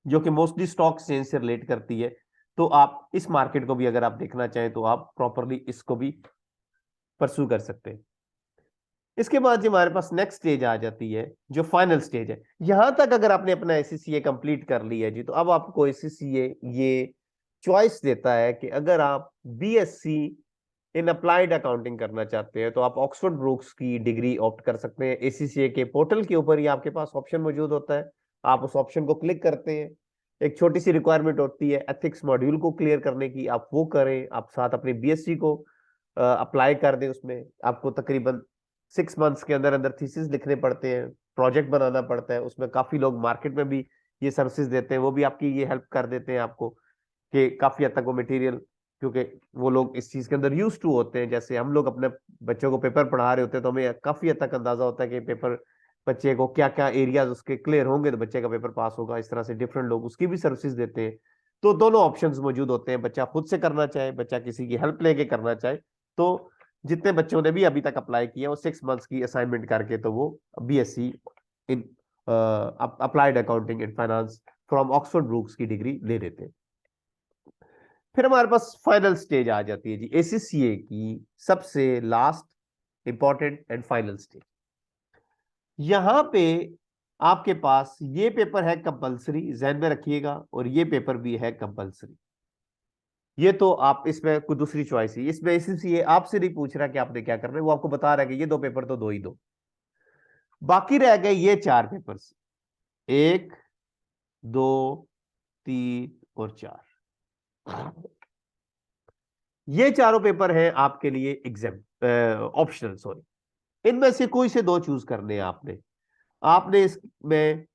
जो कि मोस्टली स्टॉक एक्सचेंज से रिलेट करती है। तो आप इस मार्केट को भी अगर आप देखना चाहें तो आप प्रॉपरली इसको भी परस्यू कर सकते हैं। इसके बाद जो हमारे पास नेक्स्ट स्टेज आ जाती है, जो फाइनल स्टेज है, यहां तक अगर आपने अपना ACCA कंप्लीट कर लिया जी, तो अब आपको ACCA ये चॉइस देता है कि अगर आप BSc इन अप्लाइड अकाउंटिंग करना चाहते हैं तो आप ऑक्सफोर्ड ब्रूक्स की डिग्री ऑप्ट कर सकते हैं। ACCA के पोर्टल के ऊपर ही आपके पास ऑप्शन मौजूद होता है, आप उस ऑप्शन को क्लिक करते हैं। एक छोटी सी रिक्वायरमेंट होती है एथिक्स मॉड्यूल को क्लियर करने की, आप वो करें, आप साथ अपने BSc को अप्लाई कर दें उसमें आपको तकरीबन 6 मंथ्स के अंदर अंदर थीसिस लिखने पड़ते हैं, प्रोजेक्ट बनाना पड़ता है, उसमें काफी लोग मार्केट में भी ये सर्विसेज देते हैं, वो भी आपकी ये हेल्प कर देते हैं आपको कि काफी हद तक वो मटेरियल, क्योंकि वो लोग इस चीज के अंदर यूज टू होते हैं। जैसे हम लोग अपने बच्चों को पेपर पढ़ा रहे होते हैं तो हमें काफी हद तक अंदाजा होता है कि पेपर बच्चे को क्या क्या एरियाज उसके क्लियर होंगे तो बच्चे का पेपर पास होगा। इस तरह से डिफरेंट लोग उसकी भी सर्विसेज देते हैं। तो दोनों ऑप्शंस मौजूद होते हैं, बच्चा खुद से करना चाहे, बच्चा किसी की हेल्प लेके करना चाहे। तो जितने बच्चों ने भी अभी तक अप्लाई किया वो 6 मंथ्स की असाइनमेंट करके तो वो BSc in applied accounting and finance from Oxford Brooks की डिग्री ले लेते हैं। फिर हमारे पास फाइनल स्टेज आ जाती है जी, ACCA की सबसे last important and final stage. यहां पे आपके पास ये पेपर है कंपलसरी, ध्यान में रखिएगा, और ये पेपर भी है कंपलसरी। ये तो आप इसमें कोई दूसरी चॉइस ही, इसमें ACCA आपसे नहीं पूछ रहा कि आपने क्या करना है, वो आपको बता रहा है कि ये 2 पेपर तो दो ही दो। बाकी रह गए ये 4 पेपर्स, 1, 2, 3 और 4। ये चारों पेपर हैं आपके लिए एग्जाम ऑप्शनल, सॉरी। इनमें से कोई से दो चूज करने हैं आपने। आपने इसमें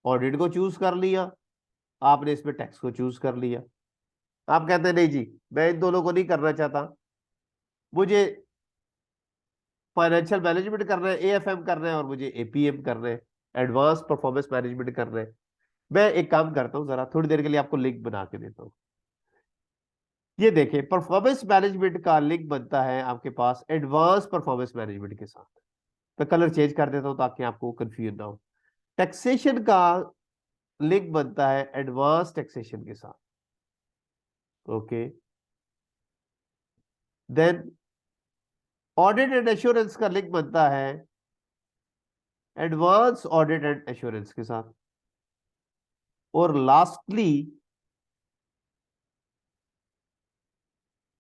ऑडिट को चूज कर लिया, आपने इसमें टैक्स को चूज कर लिया। आप कहते हैं नहीं जी मैं इन दोनों को नहीं करना चाहता, मुझे फाइनेंशियल मैनेजमेंट करना है, AFM करना है, और मुझे APM करना है, एडवांस परफॉर्मेंस मैनेजमेंट करना है। मैं एक काम करता हूं, जरा थोड़ी देर के लिए आपको लिंक बना के देता हूं। ये देखिए परफॉर्मेंस मैनेजमेंट का लिंक बनता है आपके पास एडवांस परफॉर्मेंस मैनेजमेंट के साथ। मैं कलर चेंज कर देता हूं ताकि आपको कंफ्यूजन ना हो। टैक्सेशन का लिंक बनता है एडवांस टैक्सेशन के साथ। Okay, then audit and assurance का लिंक बनता है एडवांस ऑडिट एंड एश्योरेंस के साथ। और लास्टली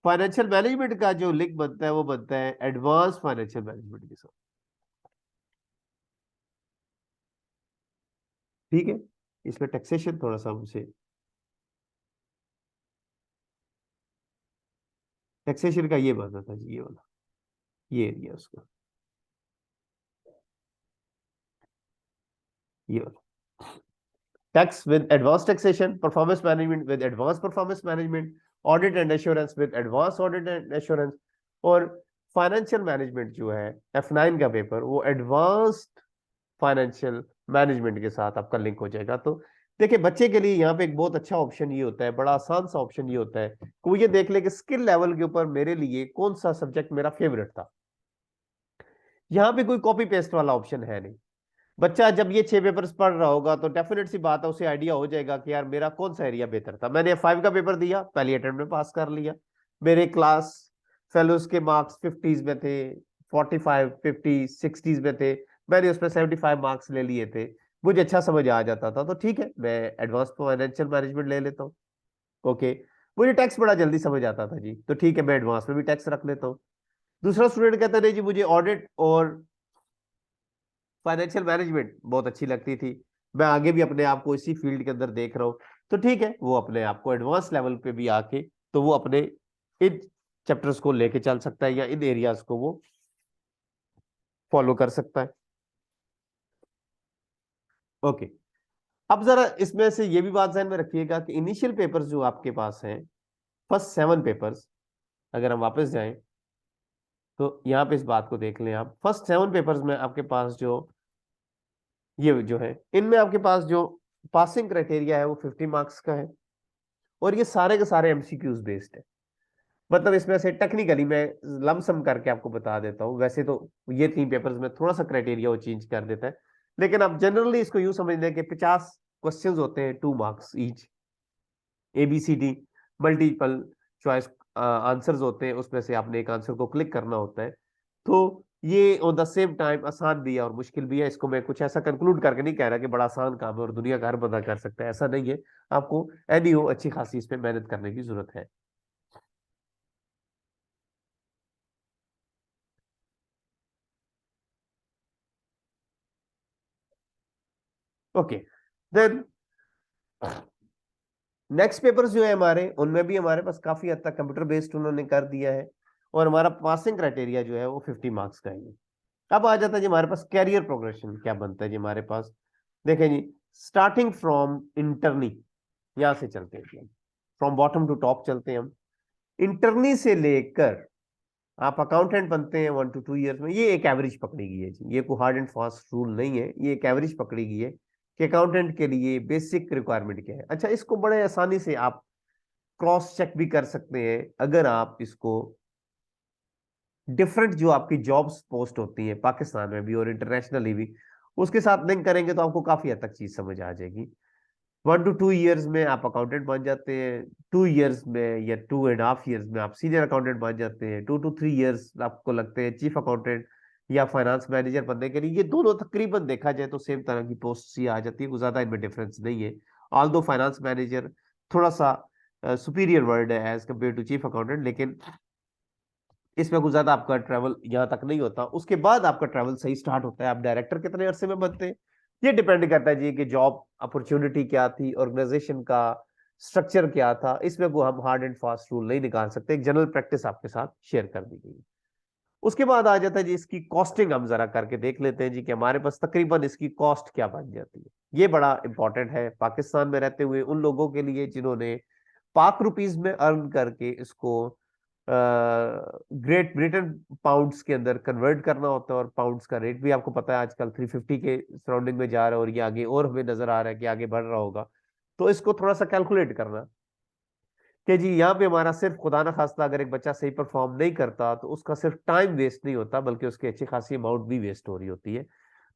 फाइनेंशियल मैनेजमेंट का जो लिंक बनता है वो बनता है एडवांस फाइनेंशियल मैनेजमेंट के साथ। ठीक है, इसमें टैक्सेशन थोड़ा सा हमसे, टैक्सेशन का ये बनता था जी, ये वाला, ये एरिया उसका, ये वाला tax with advance taxation, performance management with advance performance management, audit and assurance with advance audit and assurance. और फाइनेंशियल मैनेजमेंट जो है F9 का पेपर, वो एडवांस्ड फाइनेंशियल मैनेजमेंट के साथ आपका लिंक हो जाएगा। तो देखिए बच्चे के लिए यहाँ पे एक बहुत अच्छा ऑप्शन ये होता है, बड़ा आसान सा ऑप्शन ये होता है कि वो ये देख ले कि स्किल लेवल के ऊपर मेरे लिए कौन सा सब्जेक्ट मेरा फेवरेट था। यहाँ पे कोई कॉपी पेस्ट वाला ऑप्शन है नहीं। बच्चा जब ये 6 पेपर्स पढ़ रहा होगा तो डेफिनेट सी बात है उसे आइडिया हो जाएगा कि यार मेरा कौन सा एरिया बेहतर था। मैंने F5 का पेपर दिया, पहली अटेम्प्ट में पास कर लिया, मेरे क्लास फेलोज के मार्क्स 50s में थे, 45 50 60s में थे, मैंने उसमें 75 मार्क्स ले लिए थे, मुझे अच्छा समझ आ जाता था, तो ठीक है मैं एडवांस फाइनेंशियल मैनेजमेंट ले लेता हूँ। ओके, मुझे टैक्स बड़ा जल्दी समझ आता था जी, तो ठीक है मैं एडवांस में भी टैक्स रख लेता हूँ। दूसरा स्टूडेंट कहता नहीं जी मुझे ऑडिट और फाइनेंशियल मैनेजमेंट बहुत अच्छी लगती थी, मैं आगे भी अपने आप को इसी फील्ड के अंदर देख रहा हूँ, तो ठीक है वो अपने आप को एडवांस लेवल पे भी आके तो वो अपने इन चैप्टर्स को लेके चल सकता है या इन एरियाज को वो फॉलो कर सकता है। ओके, अब जरा इसमें से ये भी बात ध्यान में रखिएगा कि इनिशियल पेपर्स जो आपके पास हैं, फर्स्ट 7 पेपर्स, अगर हम वापस जाएं तो यहाँ पे इस बात को देख लें आप, फर्स्ट 7 पेपर्स में आपके पास जो ये जो है इनमें आपके पास जो पासिंग क्राइटेरिया है वो 50 मार्क्स का है, और ये सारे के सारे MCQs बेस्ड है। मतलब इसमें से टेक्निकली मैं लमसम करके आपको बता देता हूँ, वैसे तो ये 3 पेपर्स में थोड़ा सा क्राइटेरिया वो चेंज कर देता है, लेकिन आप जनरली इसको यूं समझ लें कि 50 क्वेश्चंस होते हैं, 2 marks each, ABCD multiple choice answers होते हैं, उसमें से आपने एक आंसर को क्लिक करना होता है। तो ये ऑन द सेम टाइम आसान भी है और मुश्किल भी है। इसको मैं कुछ ऐसा कंक्लूड करके नहीं कह रहा कि बड़ा आसान काम है और दुनिया का हर बंदा कर सकता है, ऐसा नहीं है। आपको एनी हो अच्छी खासी इस पे मेहनत करने की जरूरत है। ओके, देन नेक्स्ट पेपर्स जो है हमारे, उनमें भी हमारे पास काफी हद तक कंप्यूटर बेस्ड उन्होंने कर दिया है, और हमारा पासिंग क्राइटेरिया जो है वो 50 मार्क्स का है। अब आ जाता है जी हमारे पास कैरियर प्रोग्रेशन क्या बनता है जी हमारे पास। देखें जी, स्टार्टिंग फ्रॉम इंटरनी, यहां से चलते हैं, फ्रॉम बॉटम टू टॉप चलते हैं हम। इंटरनी से लेकर आप अकाउंटेंट बनते हैं 1 to 2 ईयर्स में, ये एक एवरेज पकड़ी गई है जी, ये कोई हार्ड एंड फास्ट रूल नहीं है, ये एक एवरेज पकड़ी गई है कि अकाउंटेंट के लिए बेसिक रिक्वायरमेंट क्या है। अच्छा, इसको बड़े आसानी से आप क्रॉस चेक भी कर सकते हैं अगर आप इसको डिफरेंट जो आपकी जॉब्स पोस्ट होती है पाकिस्तान में भी और इंटरनेशनली भी, उसके साथ लिंक करेंगे तो आपको काफी हद तक चीज समझ आ जाएगी। 1 to 2 ईयर्स में आप अकाउंटेंट बन जाते हैं, 2 ईयर्स में या 2.5 ईयर्स में आप सीनियर अकाउंटेंट बन जाते हैं, 2 to 3 ईयर्स आपको लगते हैं चीफ अकाउंटेंट या फाइनेंस मैनेजर बनने के लिए। ये दोनों तकरीबन देखा जाए तो सेम तरह की पोस्ट ही आ जाती है, कुछ ज्यादा इनमें डिफरेंस नहीं है। ऑल दो फाइनेंस मैनेजर थोड़ा सा सुपीरियर वर्ड है as compare to chief accountant, लेकिन इसमें कुछ ज्यादा आपका ट्रैवल यहाँ तक नहीं होता। उसके बाद आपका ट्रैवल सही स्टार्ट होता है, आप डायरेक्टर कितने अरसे में बनते हैं ये डिपेंड करता है जी कि जॉब अपॉर्चुनिटी क्या थी, ऑर्गेनाइजेशन का स्ट्रक्चर क्या था। इसमें को हम हार्ड एंड फास्ट रूल नहीं निकाल सकते, एक जनरल प्रैक्टिस आपके साथ शेयर कर दी गई। उसके बाद आ जाता है जी इसकी कॉस्टिंग, हम जरा करके देख लेते हैं जी कि हमारे पास तकरीबन इसकी कॉस्ट क्या बन जाती है। ये बड़ा इंपॉर्टेंट है पाकिस्तान में रहते हुए उन लोगों के लिए जिन्होंने पाक रुपीज में अर्न करके इसको ग्रेट ब्रिटेन पाउंड्स के अंदर कन्वर्ट करना होता है। और पाउंड्स का रेट भी आपको पता है आजकल 350 के सराउंडिंग में जा रहा है, और ये आगे और हमें नजर आ रहा है कि आगे बढ़ रहा होगा। तो इसको थोड़ा सा कैलकुलेट करना कि जी यहाँ पे हमारा सिर्फ खुदा ना खास्ता अगर एक बच्चा सही परफॉर्म नहीं करता तो उसका सिर्फ टाइम वेस्ट नहीं होता, बल्कि उसकी अच्छी खासी अमाउंट भी वेस्ट हो रही होती है।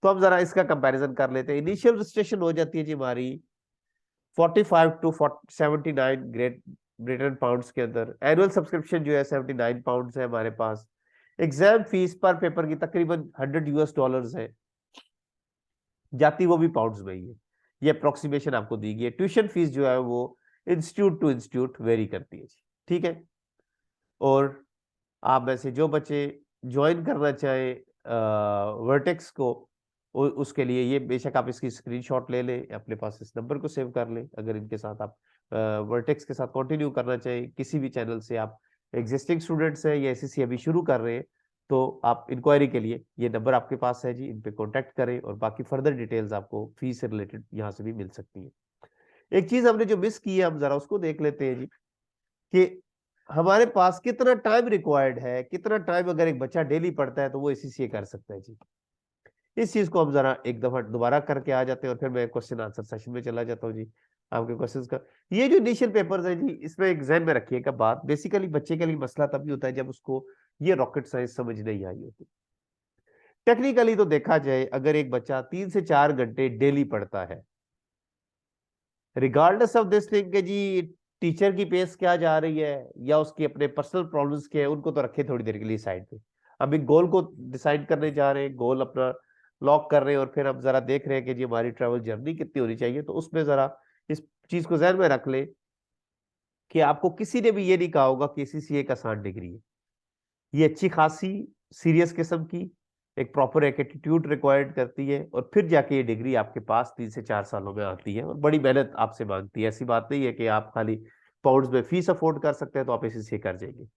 तो हम जरा इसका कंपैरिजन कर लेते हैं। इनिशियल रजिस्ट्रेशन हो जाती है जी हमारी 45 to 79 ग्रेट ब्रिटेन पाउंड्स के अंदर। एनुअल सब्सक्रिप्शन जो है 79 पाउंड्स है हमारे पास। एग्जाम फीस पर पेपर की तकरीबन $100 है, जाती वो भी पाउंड्स में ही है। ये अप्रोक्सीमेशन आपको दी गई है। ट्यूशन फीस जो है वो इंस्टीट्यूट टू इंस्टीट्यूट वेरी करती है जी, ठीक है। और आप में से जो बच्चे ज्वाइन करना चाहें वर्टेक्स को, उसके लिए ये बेशक आप इसकी स्क्रीनशॉट ले लें, अपने पास इस नंबर को सेव कर लें। अगर इनके साथ आप वर्टेक्स के साथ कंटिन्यू करना चाहें, किसी भी चैनल से आप एग्जिस्टिंग स्टूडेंट्स हैं या एसएससी अभी शुरू कर रहे हैं, तो आप इंक्वायरी के लिए ये नंबर आपके पास है जी, इन पे कॉन्टेक्ट करें और बाकी फर्दर डिटेल्स आपको फीस से रिलेटेड यहाँ से भी मिल सकती है। एक चीज हमने जो मिस की है, हम जरा उसको देख लेते हैं जी कि हमारे पास कितना टाइम रिक्वायर्ड है, कितना टाइम अगर एक बच्चा डेली पढ़ता है तो वो एसीसीए कर सकता है जी। इस चीज को हम जरा एक दफा दोबारा करके आ जाते हैं और फिर मैं क्वेश्चन आंसर सेशन में चला जाता हूँ जी आपके क्वेश्चंस का। ये जो इनिशियल पेपर्स है जी, इसमें एग्जाम में रखिएगा बात, बेसिकली बच्चे के लिए मसला तभी होता है जब उसको ये रॉकेट साइंस समझ नहीं आई होती। टेक्निकली तो देखा जाए अगर एक बच्चा 3 से 4 घंटे डेली पढ़ता है, रिगार्डलेस ऑफ दिस थिंग के जी टीचर की पेस क्या जा रही है या उसके अपने पर्सनल प्रॉब्लम्स क्या है, उनको तो रखे थोड़ी देर के लिए साइड पे। अभी गोल को डिसाइड करने जा रहे हैं, गोल अपना लॉक कर रहे हैं, और फिर हम जरा देख रहे हैं कि जी हमारी ट्रैवल जर्नी कितनी होनी चाहिए। तो उसमें जरा इस चीज को जहन में रख ले कि आपको किसी ने भी ये नहीं कहा होगा कि सीसीए एक आसान डिग्री है। ये अच्छी खासी सीरियस किस्म की एक प्रॉपर एक एटीट्यूड रिक्वायर्ड करती है, और फिर जाके ये डिग्री आपके पास 3 से 4 सालों में आती है और बड़ी मेहनत आपसे मांगती है। ऐसी बात नहीं है कि आप खाली पाउंड्स में फीस अफोर्ड कर सकते हैं तो आप इसी कर जाएंगे।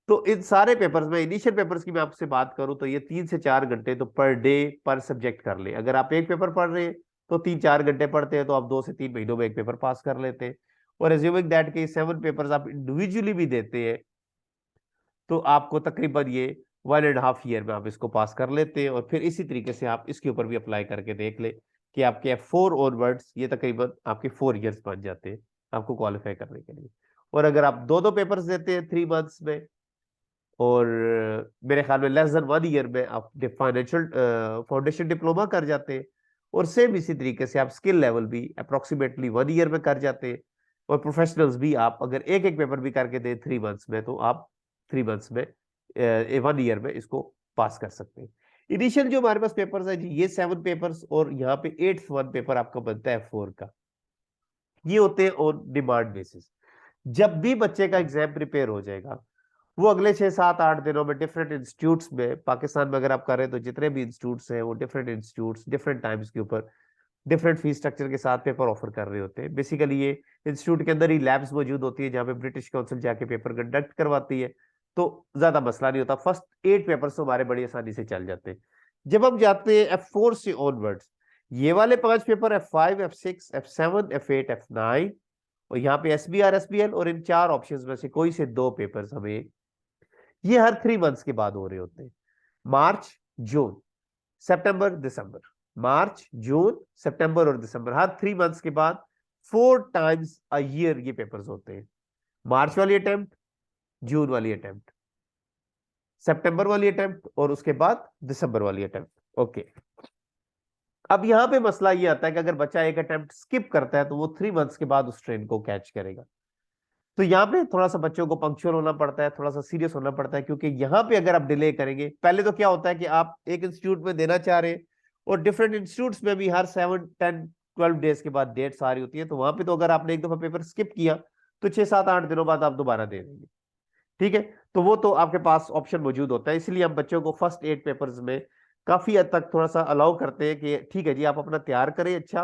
तो इन सारे पेपर्स में, इनिशियल पेपर्स की मैं आपसे बात करूं तो ये 3 से 4 घंटे तो पर डे पर सब्जेक्ट कर ले। अगर आप एक पेपर पढ़ रहे हैं तो 3-4 घंटे पढ़ते हैं तो आप 2 से 3 महीनों में एक पेपर पास कर लेते हैं। और एज्यूमिंग दैट के 7 पेपर्स आप इंडिविजुअली भी देते हैं तो आपको तकरीबन ये 1.5 ईयर में आप इसको पास कर लेते हैं। और फिर इसी तरीके से आप इसके ऊपर भी अप्लाई करके देख ले कि आपके F4 ऑनवर्ड्स ये तकरीबन आपके 4 ईयर्स बन जाते हैं आपको क्वालिफाई करने के लिए। और अगर आप 2-2 पेपर्स देते हैं 3 मंथ्स में, और मेरे ख्याल में लेस देन 1 ईयर में आप फाइनेंशियल फाउंडेशन डिप्लोमा कर जाते हैं, और सेम इसी तरीके से आप स्किल लेवल भी अप्रोक्सीमेटली 1 ईयर में कर जाते हैं। और प्रोफेशनल्स भी आप अगर एक एक पेपर भी करके दे 3 मंथ्स में तो आप 3 मंथ्स में 1 ईयर में इसको पास कर सकते हैं। इनिशियल जो हमारे पास पेपर्स है जी, ये 7 पेपर्स, और यहाँ पे 8th वन पेपर आपका बनता है F4 का। ये होते हैं ऑन डिमांड बेसिस। जब भी बच्चे का एग्जाम प्रिपेयर हो जाएगा, वो अगले 6-7-8 दिनों में डिफरेंट इंस्टीट्यूट्स में, पाकिस्तान में अगर आप कर रहे हैं तो जितने भी इंस्टीट्यूट्स हैं वो डिफरेंट इंस्टीट्यूट्स डिफरेंट टाइम्स के ऊपर डिफरेंट फीस स्ट्रक्चर के साथ पेपर ऑफर कर रहे होते हैं। बेसिकली ये इंस्टीट्यूट के अंदर ही लैब्स मौजूद होती है जहाँ पे ब्रिटिश काउंसिल जाके पेपर कंडक्ट करवाती है। तो ज्यादा मसला नहीं होता। फर्स्ट 8 पेपर्स तो हमारे बड़ी आसानी से चल जाते हैं। जब हम जाते हैं F4 से ऑनवर्ड्स, ये वाले 5 paper F5, F6, F7, F8, F9, और यहाँ पे SBR, SBL, और इन 4 ऑप्शंस में से कोई से 2 पेपर्स हमें ये हर 3 मंथ्स के बाद हो रहे होते हैं। मार्च, जून, सितंबर, दिसंबर, मार्च, जून, सितंबर और दिसंबर, हर 3 मंथ्स के बाद 4 टाइम्स अ ईयर ये पेपर्स होते हैं। मार्च वाली अटेम्प्ट, जून वाली अटेम्प्ट, सितंबर वाली अटेम्प्ट, और उसके बाद दिसंबर वाली अटेम्प्ट। ओके, अब यहां पे मसला ये आता है कि अगर बच्चा एक अटेम्प्ट स्किप करता है तो वो 3 मंथ्स के बाद उस ट्रेन को कैच करेगा। तो यहाँ पे थोड़ा सा बच्चों को पंक्चुअल होना पड़ता है, थोड़ा सा सीरियस होना पड़ता है, क्योंकि यहाँ पे अगर आप डिले करेंगे, पहले तो क्या होता है कि आप एक इंस्टीट्यूट में देना चाह रहे हैं और डिफरेंट इंस्टीट्यूट्स में भी हर 7, 10, 12 डेज के बाद डेट्स आ रही होती है, तो वहां पे तो अगर आपने एक दफा पेपर स्किप किया तो 6, 7, 8 दिनों बाद आप दोबारा दे देंगे। ठीक है, तो वो तो आपके पास ऑप्शन मौजूद होता है, इसलिए हम बच्चों को फर्स्ट 8 पेपर्स में काफी हद तक थोड़ा सा अलाउ करते हैं कि ठीक है जी, आप अपना तैयार करें अच्छा,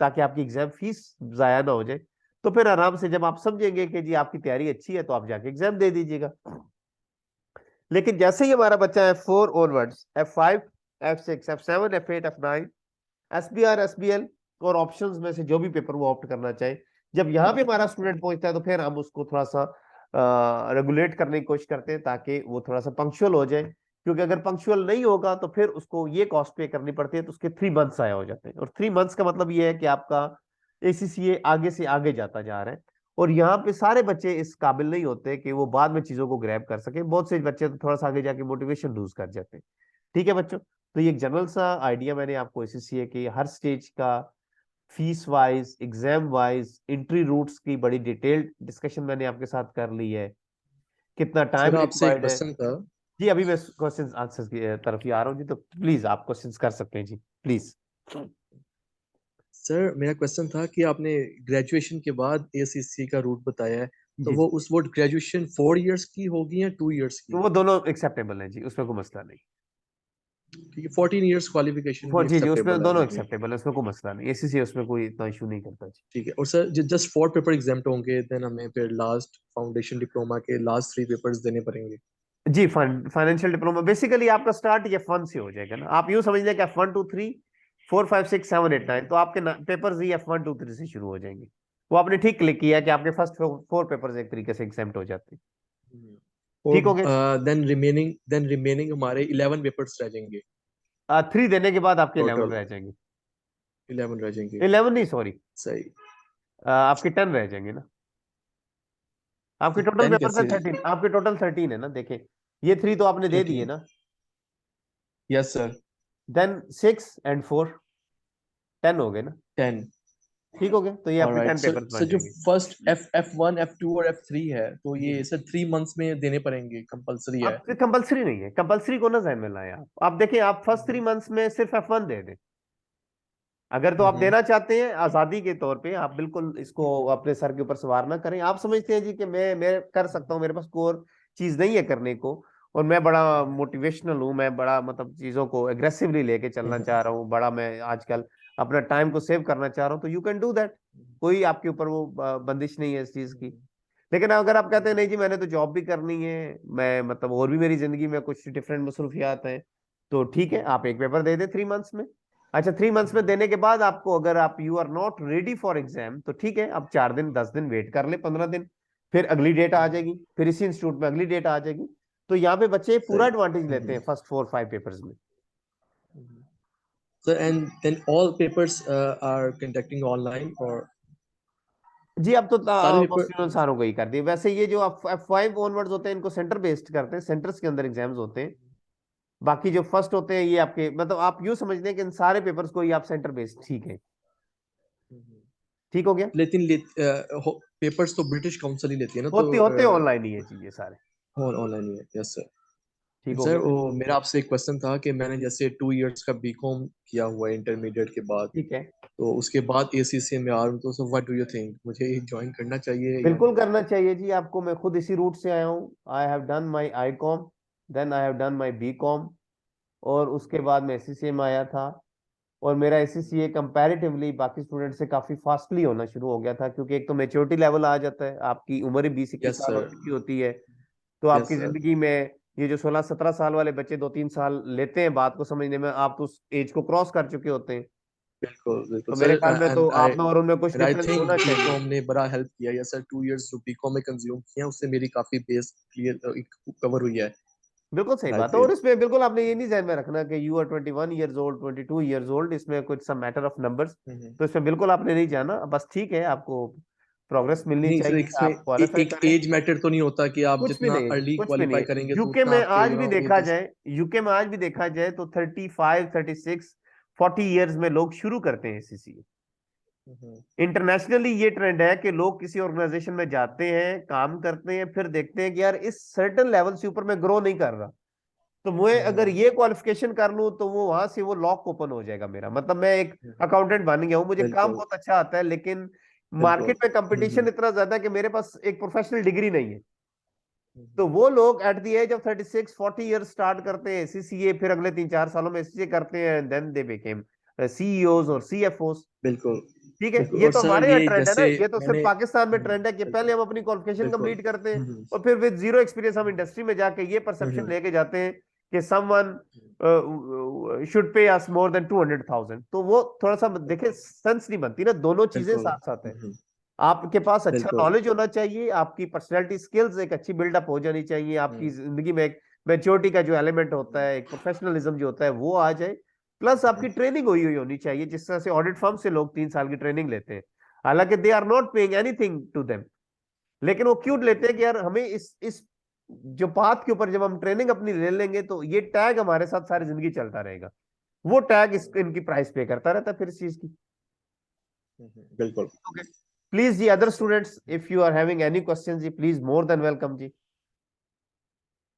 ताकि आपकी एग्जाम फीस जाया ना हो जाए। तो फिर आराम से जब आप समझेंगे कि जी आपकी तैयारी अच्छी है तो आप जाके एग्जाम दे दीजिएगा। लेकिन जैसे ही हमारा बच्चा F4 onwards, F5, F6, F7, F8, F9, SBR, SBL और ऑप्शंस में से जो भी पेपर वो ऑप्ट करना चाहे, जब यहाँ पे हमारा स्टूडेंट पहुंचता है तो फिर हम उसको थोड़ा सा रेगुलेट करने की कोशिश करते हैं ताकि वो थोड़ा सा पंक्चुअल हो जाए, क्योंकि अगर पंक्चुअल नहीं होगा तो फिर उसको ये कॉस्ट पे करनी पड़ती है, तो उसके 3 मंथ्स आया हो जाते हैं। और 3 मंथ्स का मतलब ये है कि आपका ACCA आगे से आगे जाता जा रहा है, और यहाँ पे सारे बच्चे इस काबिल नहीं होते कि वो बाद में चीजों को ग्रैब कर सके। बहुत से बच्चे तो थोड़ा सा आगे जाके मोटिवेशन लूज कर जाते हैं। ठीक है बच्चों, तो ये एक जनरल सा आइडिया मैंने आपको ACCA के हर स्टेज का fees wise, exam wise, entry routes की बड़ी डिटेल्ड डिस्कशन मैंने आपके साथ कर ली है, कितना सर टाइम आपसे एक रिक्वायर्ड है। क्वेश्चन था। जी अभी मैं क्वेश्चन आंसर्स की तरफ ही आ रहा हूँ जी, तो प्लीज आप क्वेश्चंस कर सकते हैं जी, प्लीज। सर मेरा क्वेश्चन था कि आपने ग्रेजुएशन के बाद ACC का रूट बताया है, तो जी वो उस वो ग्रेजुएशन 4 इयर्स की होगी या 2 इयर्स तो की? वो दोनों एक्सेप्टेबल है जी, उसमें कोई मसला नहीं। ठीक है, 14 इयर्स क्वालिफिकेशन भी जी जी, उसमें एक्सेप्टेबल है दोनों मुझे। एक्सेप्टेबल है, उसमें कोई मसला नहीं, ACCA उसमें कोई इतना इशू नहीं करता जी। ठीक है, और सर जस्ट 4 पेपर एग्जाम्प्ट होंगे, देन हमें फिर लास्ट फाउंडेशन डिप्लोमा के लास्ट 3 पेपर्स देने पड़ेंगे? जी, फाइनेंशियल डिप्लोमा बेसिकली आपका स्टार्ट ये F1 से हो जाएगा ना। आप यूं समझ लें कि F1, 2, 3, 4, 5, 6, 7, 8, 9, तो आपके पेपर्स ही F1, 2, 3 से शुरू हो जाएंगे। वो आपने ठीक क्लिक किया कि आपके फर्स्ट 4 पेपर्स एक तरीके से एग्जाम्प्ट हो जाते हैं। ठीक हो गए। और देन रिमेनिंग हमारे 11 पेपर्स रह जाएंगे 3 देने के बाद आपके 11 टोटल। रह जाएंगे। 11 रह जाएंगे। 11 नहीं, सॉरी, सही। आपके 10 रह जाएंगे ना। आपके तो टोटल 10 पेपर से कैसे? 13, आपके टोटल 13 है ना, देखे ये 3 तो आपने दे दिए 13। ना। Yes sir. देन 6 एंड 4, 10 हो गए ना। 10। ठीक हो गया, तो ये आपके ऑलराइट 10 सर। पेपर्स सर बन जो जाएंगे। फर्स्ट F1 F2 और F3 है, तो जी ये जी, सर 3 मंथ्स में देने पड़ेंगे, कंपलसरी है? आप कंपलसरी नहीं है, कंपलसरी को ना ध्यान में लाए आप देखिए आप फर्स्ट 3 हम्म। मंथ्स में सिर्फ F1 दे दें। अगर तो आप हम्म। देना चाहते हैं आजादी के तौर पे, आप बिल्कुल इसको अपने सर के ऊपर सवार ना करें। आप समझते हैं जी कि मैं कर सकता हूँ, मेरे पास कोई और चीज नहीं है करने को, और मैं बड़ा मोटिवेशनल हूँ, मैं बड़ा मतलब चीजों को एग्रेसिवली लेके चलना हम्म। चाह रहा हूँ, बड़ा मैं आजकल अपना टाइम को सेव करना चाह रहा हूँ, तो यू कैन डू दैट। कोई आपके ऊपर वो बंदिश नहीं है इस चीज की। लेकिन अगर आप कहते हैं नहीं जी मैंने तो जॉब भी करनी है, मैं मतलब और भी मेरी जिंदगी में कुछ डिफरेंट मसरूफियात हैं, तो ठीक है आप एक पेपर दे दें 3 मंथ्स में। अच्छा, 3 मंथ्स में देने के बाद आपको अगर आप you are not ready for exam, तो ठीक है आप 4 दिन, 10 दिन वेट कर ले, 15 दिन, फिर अगली डेट आ जाएगी, फिर इसी इंस्टीट्यूट में अगली डेट आ जाएगी। तो यहाँ पे बच्चे पूरा सही। एडवांटेज लेते हैं फर्स्ट 4, 5 पेपर्स में। Sir and then all papers are conducting online और जी अब तो सारे ऑलमोस्ट पेपर? इन्होंने सारों को ही कर दिया। वैसे ये जो आप F5 ऑनवर्ड्स होते हैं इनको सेंटर बेस्ड करते हैं, सेंटर्स के अंदर एग्जाम्स होते हैं। बाकी जो फर्स्ट होते हैं ये आपके मतलब आप यूं समझ लें कि इन सारे पेपर्स को ही आप सेंटर बेस्ड, ठीक है, ठीक हो गया। लेकिन पेपर्स तो ब्रिटिश काउंसिल ही लेती है ना, तो होते होते ऑनलाइन ही है चीजें सारे। ऑनलाइन ही है। Yes sir. ठीक हो सर गया। वो मेरा आपसे एक क्वेश्चन था कि मैंने जैसे 2 इयर्स का बीकॉम किया हुआ है इंटरमीडिएट के बाद, ठीक है, तो उसके बाद ACCA में आ रहा हूँ, तो sir what do you think, मुझे ज्वाइन करना चाहिए या बिल्कुल नहीं? करना चाहिए जी आपको। मैं खुद इसी रूट से आया हूँ। I have done my I.Com, then I have done my B.Com, और उसके बाद मैं ACCA में आया था। और मेरा ACCA कंपैरेटिवली बाकी स्टूडेंट से काफी फास्टली होना शुरू हो गया था, क्योंकि एक तो मेच्योरिटी लेवल आ जाता है, आपकी उम्र ही 20-21 यस साल हो सर। चुकी होती है, तो यस आपकी सर, जिंदगी में ये जो 16-17 साल वाले बच्चे 2-3 साल लेते हैं बात को समझने में, आप तो उस एज को क्रॉस कर चुके होते हैं। बिल्कुल बिल्कुल तो सर। मेरे ख्याल में तो एंड आई आप में और उनमें कुछ एंड आई डिफरेंस थिंक होना चाहिए। बीकॉम ने बड़ा हेल्प किया। यस सर, 2 इयर्स जो बीकॉम में कंज्यूम किए हैं उससे मेरी काफी बेस क्लियर कवर हुई है। बिल्कुल सही एंड आई बात है। और फील इसमें बिल्कुल आपने ये नहीं ध्यान में रखना कि you are 21 years old, 22 years old, इसमें कुछ सब मैटर ऑफ नंबर्स। तो इसमें बिल्कुल आपने नहीं जाना, बस ठीक है, आपको प्रोग्रेस मिलनी नहीं सर, चाहिए, इसमें आप क्वालिफाई एक करें। एज मैटर तो नहीं होता कि आप कुछ भी जितना नहीं है जी, अर्ली कुछ भी नहीं क्वालिफाई है। करेंगे तो यूके उतना में आपके आज भी ये देखा जस्ट। जाए, यूके में आज भी देखा जाए तो 35, 36, 40 ईयर्स में लोग शुरू करते हैं एसीसीए। इंटरनेशनली ये ट्रेंड है कि लोग किसी ऑर्गेनाइजेशन में जाते हैं, काम करते हैं, फिर देखते हैं कि यार इस सर्टेन लेवल से ऊपर मैं ग्रो नहीं कर रहा, तो मैं अगर ये क्वालिफिकेशन कर लूं तो वो वहां से वो लॉक ओपन हो जाएगा मेरा, मतलब मैं एक अकाउंटेंट बन गया हूं, मुझे काम बिल्कुल बहुत अच्छा आता है, लेकिन बिल्कुल। मार्केट में कंपटीशन इतना ज्यादा है कि मेरे पास एक प्रोफेशनल डिग्री नहीं है। तो वो लोग at the age of 36-40 year start करते हैं सीसीए, फिर अगले 3-4 सालों में एससीए करते हैं, देन दे बिकेम सीईओज और सीएफओज। बिल्कुल ठीक है, बिल्कुल। ये और तो सर हमारे यहाँ ये ट्रेंड है ना, जैसे ये तो सिर्फ मैंने पाकिस्तान में ट्रेंड है कि पहले बिल्कुल हम अपनी क्वालिफिकेशन बिल्कुल। कंप्लीट करते हैं और फिर विद जीरो एक्सपीरियंस हम इंडस्ट्री में जाके ये परसेप्शन लेके जाते हैं कि someone should pay us more than 200,000। तो वो थोड़ा सा देखे बिल्कुल सेंस नहीं बनती ना, दोनों चीजें बिल्कुल। साथ साथ है। आपके पास अच्छा बिल्कुल नॉलेज होना चाहिए, आपकी पर्सनैलिटी स्किल्स एक अच्छी बिल्डअप हो जानी चाहिए, आपकी जिंदगी में एक मैच्योरिटी का जो एलिमेंट होता है, एक प्रोफेशनलिज्म जो होता है वो आ जाए। प्लस आपकी ट्रेनिंग हुई होनी चाहिए, जिस तरह से ऑडिट फर्म से लोग 3 साल की ट्रेनिंग लेते हैं, हालांकि they are not paying anything to them, लेकिन वो क्यों लेते हैं कि यार हमें इस जो पाथ के ऊपर जब हम ट्रेनिंग अपनी ले लेंगे तो ये टैग हमारे साथ सारी जिंदगी चलता रहेगा। वो टैग इनकी प्राइस पे करता रहता है फिर इस चीज की। बिल्कुल। ओके, प्लीज जी other students if you are having any question जी, प्लीज मोर देन वेलकम जी।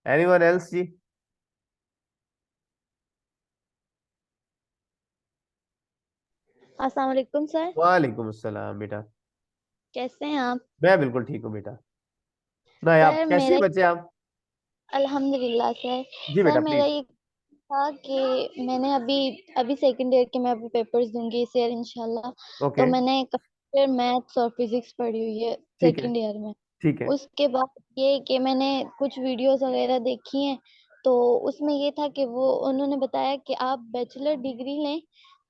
एनीवन एल्स जी? अस्सलाम वालेकुम सर। वालेकुम अस्सलाम बेटा। कैसे हैं आप? मैं बिल्कुल ठीक हूँ बेटा। ना आप सर कैसे मेरा बचे आप? अल्हम्दुलिल्लाह सर। जी सर बेटा मेरा प्लीज। ये था कि मैंने अभी अभी सेकंड ईयर के मैं अभी पेपर्स दूंगी इस ईयर इंशाल्लाह। तो ओके, मैंने कंप्यूटर मैथ्स और फिजिक्स पढ़ी हुई है ठीक है, सेकंड ईयर में। ठीक है। उसके बाद ये कि मैंने कुछ वीडियोस वगैरह देखी हैं, तो उसमें ये था कि वो उन्होंने बताया कि आप बैचलर डिग्री लें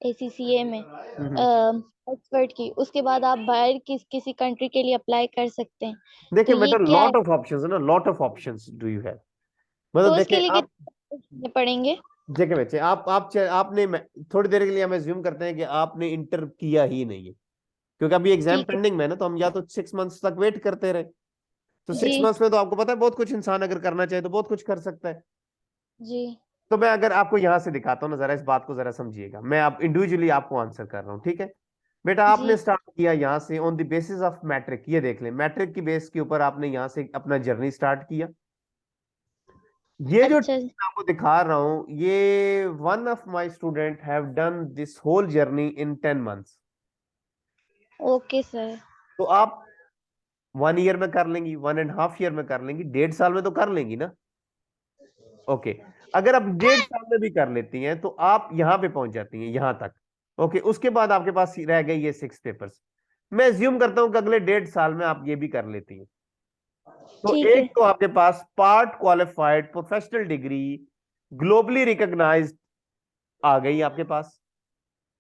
एसीसीए में हम्म। ऑक्सफोर्ड की, उसके बाद आप बाहर किसी कंट्री के लिए अप्लाई कर सकते हैं। तो देखिए ये बेटा, क्या है? लॉट ऑफ ऑप्शंस है ना, lot of options do you have. मतलब तो उसके देखिए लिए आप, कितने पढ़ेंगे? देखिए बच्चे, आपने थोड़ी देर के लिए हम एज्यूम करते हैं कि आपने इंटर किया ही नहीं है, क्योंकि अभी एग्जाम ठीक है। पेंडिंग में है ना, तो हम या तो 6 मंथ्स तक वेट करते रहे। तो जी 6 मंथ्स में तो आपको पता है बहुत कुछ इंसान अगर करना चाहे तो बहुत कुछ कर सकता है। जी तो मैं अगर आपको यहां से दिखाता हूँ ना, जरा इस बात को जरा समझिएगा, मैं आप इंडिविजुअली आपको आंसर कर रहा हूँ, ठीक है? बेटा जी। आपने स्टार्ट किया यहाँ से on the basis of matric, ये देख लें, मैट्रिक की बेस के ऊपर आपने यहाँ से अपना जर्नी स्टार्ट किया। ये जो अच्छा। मैं आपको दिखा रहा हूं, ये one of my student have done this whole journey in 10 months. Okay sir. तो आप 1 ईयर में कर लेंगी, 1.5 ईयर में कर लेंगी, 1.5 साल में तो कर लेंगी ना? ओके, अगर आप 1.5 साल में भी कर लेती हैं तो आप यहां पे पहुंच जाती हैं, यहां तक। ओके, उसके बाद आपके पास रह गए ये 6 पेपर्स। मैं एज्यूम करता हूं कि अगले 1.5 साल में आप ये भी कर लेती हैं। तो ठीक है। एक तो आपके पास part qualified professional degree globally recognised आ गई आपके पास।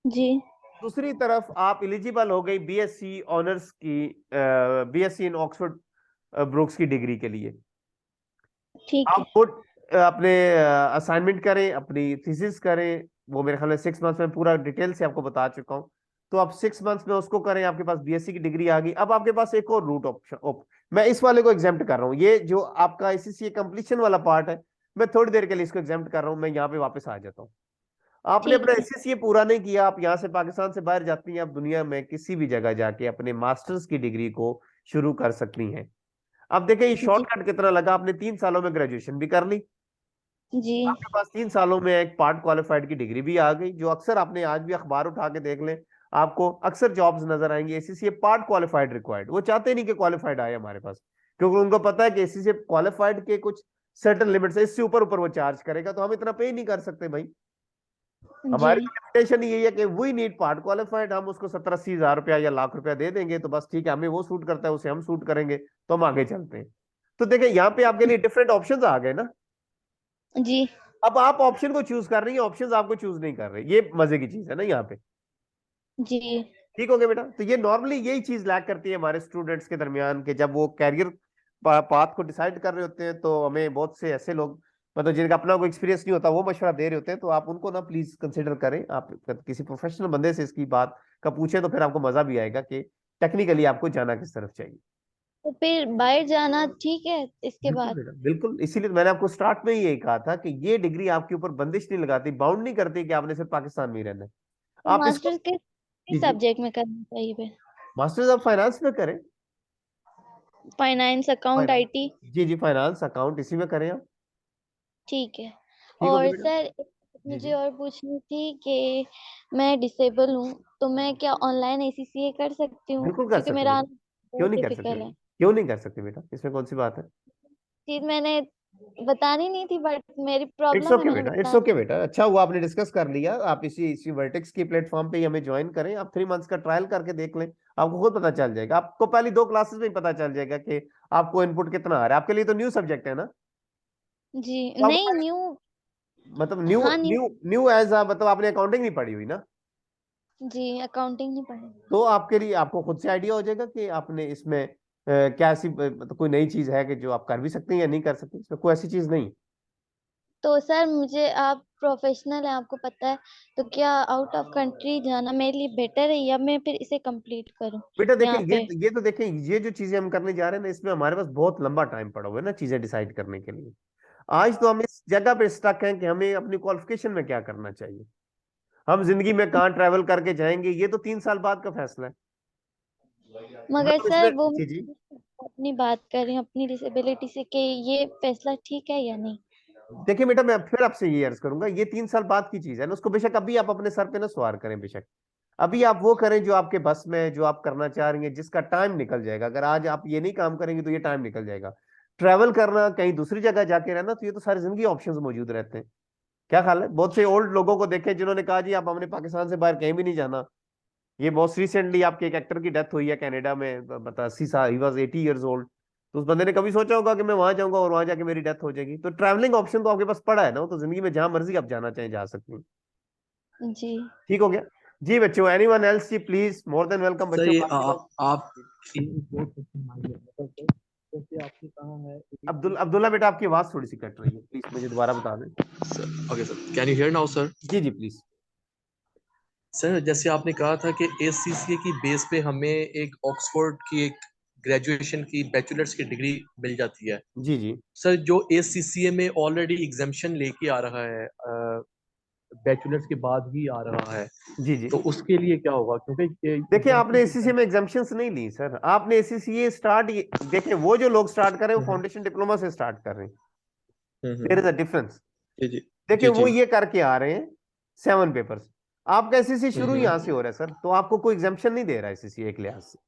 जी दूसरी तरफ आप एलिजिबल हो गई बीएससी ऑनर्स की, बीएससी इन ऑक्सफोर्ड ब्रूक्स की डिग्री के लिए। ठीक आप है। वो अपने असाइनमेंट करें, अपनी थीसिस करें, वो मेरे ख्याल में 6 मंथ्स में पूरा डिटेल से आपको बता चुका हूं। तो आप 6 मंथ्स में उसको करें, आपके पास बीएससी की डिग्री आ गई। अब आपके पास एक और रूट ऑप्शन, मैं इस वाले को एग्जाम्प्ट कर रहा हूँ, ये जो आपका आईसीसीए कंप्लीशन वाला पार्ट है, मैं थोड़ी देर के लिए इसको एग्जाम्प्ट कर रहा हूँ, मैं यहाँ पे वापस आ जाता हूँ। आपने अपना ठीक है। एससीसीए पूरा नहीं किया, आप यहाँ से पाकिस्तान से बाहर जाती हैं, आप दुनिया में किसी भी जगह जाके अपने मास्टर्स की डिग्री को शुरू कर सकती हैं। अब देखिए ये जी शॉर्टकट कितना लगा, आपने 3 सालों में ग्रेजुएशन भी कर ली, जी आपके पास 3 सालों में एक पार्ट क्वालिफाइड की डिग्री भी आ गई, जो अक्सर आपने आज भी अखबार उठा के देख लें, आपको अक्सर जॉब्स नजर आएंगी एसीसीए पार्ट क्वालिफाइड रिक्वायर्ड। वो चाहते नहीं कि क्वालिफाइड आए हमारे पास, क्योंकि उनको पता है कि एसीसीए क्वालिफाइड के कुछ सर्टन लिमिट्स है, इससे ऊपर ऊपर वो चार्ज करेगा, तो हम इतना पे ही नहीं कर सकते भाई। जी हमारी लिमिटेशन यही है कि वी नीड पार्ट क्वालिफाइड, हम उसको 70-80 हजार रुपया या लाख रुपया दे देंगे तो बस ठीक है, हमें वो सूट करता है उसे हम सूट करेंगे, तो हम आगे चलते हैं। तो देखिए यहाँ पे आपके लिए डिफरेंट ऑप्शंस आ गए ना। जी अब आप ऑप्शन को चूज कर रही हैं, ऑप्शंस आपको चूज नहीं कर रहे, ये मजे की चीज है ना यहाँ पे। जी ठीक हो गया बेटा। तो ये नॉर्मली यही चीज लैक करती है हमारे स्टूडेंट्स के दरमियान, कि जब वो कैरियर पाथ को डिसाइड कर रहे होते हैं तो हमें बहुत से ऐसे लोग, मतलब जिनका अपना कोई एक्सपीरियंस नहीं होता, वो मशवरा दे रहे होते हैं। तो आप उनको ना प्लीज कंसिडर करें, आप किसी प्रोफेशनल बंदे से इसकी बात का पूछें, तो फिर आपको मजा भी आएगा कि टेक्निकली आपको जाना किस तरफ चाहिए। तो फिर बाहर जाना ठीक है इसके बिल्कुल बाद? बेटा, बिल्कुल। इसीलिए मैंने आपको स्टार्ट में ही यही कहा था कि ये डिग्री आपके ऊपर बंदिश नहीं लगाती, बाउंड नहीं करती कि आपने सिर्फ पाकिस्तान में ही रहना है। तो आप इसको, मास्टर्स किस जी किस जी, सब्जेक्ट में करना चाहिए फिर? मास्टर्स ऑफ फाइनेंस में करें। Finance, account, finance, IT? जी जी, फाइनेंस अकाउंट इसी में करें आप। ठीक है। ठीक हो गया और बेटा। सर एक जी मुझे जी, और पूछनी थी कि मैं डिसेबल हूँ, तो मैं क्या ऑनलाइन एसीसीए कर सकती हूँ? बिल्कुल कर क्योंकि सकते मेरा बेटा। आना क्यों बहुत नहीं कर सकते डिफिकल्ट बेटा, है। क्यों नहीं कर सकते बेटा, इसमें कौन सी बात है। चीज मैंने बतानी नहीं थी, बट मेरी इट्स प्रॉब्लम है, ओके मैंने बेटा, इट्स बतानी। ओके बेटा। अच्छा हुआ आपने डिस्कस कर लिया। आप इसी वर्टेक्स की प्लेटफॉर्म पे ही हमें ज्वाइन करें। आप 3 मंथ्स का ट्रायल करके देख लें, आपको खुद पता चल जाएगा। आपको पहली 2 क्लासेस में ही पता चल जाएगा कि आपको इनपुट कितना आ रहा है। आपके लिए तो न्यू सब्जेक्ट है ना, जी तो आपको नहीं, न्यू। मतलब न्यू हाँ न्यू। न्यू न्यू एज मतलब आपने अकाउंटिंग नहीं पढ़ी हुई ना, जी अकाउंटिंग नहीं पढ़ी। तो आपके लिए आपको खुद से आइडिया हो जाएगा कि आपने इसमें क्या ऐसी मतलब कोई नई चीज है कि जो आप कर भी सकते हैं या नहीं कर सकते। इसमें कोई ऐसी चीज नहीं। तो सर मुझे, आप प्रोफेशनल हैं, आपको पता है, तो क्या आउट ऑफ कंट्री जाना मेरे लिए बेटर है या मैं फिर इसे कंप्लीट करूं बेटा देखिए, यहाँ ये पे? ये तो देखें, ये जो चीजें हम करने जा रहे हैं ना, इसमें हमारे पास बहुत लंबा टाइम पड़ा हुआ है ना चीजें डिसाइड करने के लिए। आज तो हम इस जगह पे स्टक हैं कि हमें अपनी क्वालिफिकेशन में क्या करना चाहिए, हम जिंदगी में कहाँ ट्रैवल करके जाएंगे, ये तो 3 साल बाद का फैसला है। मगर मतलब सर इसमें, वो जी जी, अपनी बात कर रही हूँ अपनी डिसेबिलिटी से, कि ये फैसला ठीक है या नहीं? देखिए बेटा, मैं फिर आपसे ये अर्ज करूंगा, ये 3 साल बाद की चीज है ना, उसको बेशक अभी आप अपने सर पे ना सवार करें। बेशक अभी आप वो करें जो आपके बस में है, जो आप करना चाह रही हैं, जिसका टाइम निकल जाएगा। अगर आज आप ये नहीं काम करेंगे तो ये टाइम निकल जाएगा। ट्रैवल करना, कहीं दूसरी जगह जाके रहना, तो ये तो सारी जिंदगी ऑप्शंस मौजूद रहते हैं। क्या ख्याल है, बहुत से ओल्ड लोगों को देखें जिन्होंने कहा जी आप हमने पाकिस्तान से बाहर कहीं भी नहीं जाना। ये मोस्ट रिसेंटली आपके एक एक्टर की डेथ हुई है कनाडा में, बता 80 साल, ही वाज 80 ईयर्स ओल्ड। तो उस बंदे ने कभी सोचा होगा कि मैं वहां जाऊंगा और वहां जाके मेरी डेथ हो जाएगी। तो ट्रैवलिंग ऑप्शन तो आपके पास पड़ा है ना, वो तो जिंदगी में जहां मर्जी आप जाना चाहें जा सकती हैं। जी ठीक हो गया। जी बच्चों, एनीवन एल्स जी, please, more than welcome sir बच्चों, ये बाकी लोग। आप एक और क्वेश्चन मांगे मतलब सर, जैसे आपने कहा है अब्दुल्ला बेटा, आपकी आवाज थोड़ी सी कट रही है, प्लीज मुझे दोबारा बता दें। Sir, okay sir, can you hear now sir? जी जी प्लीज। सर जैसे आपने कहा था कि एसीसीए की बेस पे हमें एक ऑक्सफोर्ड की एक ग्रेजुएशन की बैचलर्स की डिग्री मिल जाती है। जी जी, सर जो एसीसीए में ऑलरेडी एग्जाम्शन लेके आ रहा है, बैचलर्स के बाद ही आ रहा है, जी जी, तो उसके लिए क्या होगा? क्योंकि देखिए आपने एग्जाम्शन एसीसीए में एग्जाम्पशंस नहीं ली सर, आपने एसीसीए स्टार्ट, देखिए वो जो लोग स्टार्ट कर रहे हैं वो फाउंडेशन डिप्लोमा से स्टार्ट कर रहे हैं। There is a difference. जी जी देखिए जी वो जी ये करके आ रहे हैं 7 पेपर्स। आपका एसएससी शुरू यहां से हो रहा है सर, तो आपको कोई एग्जाम्पशन नहीं दे रहा है एसएससी एक लिहाज से।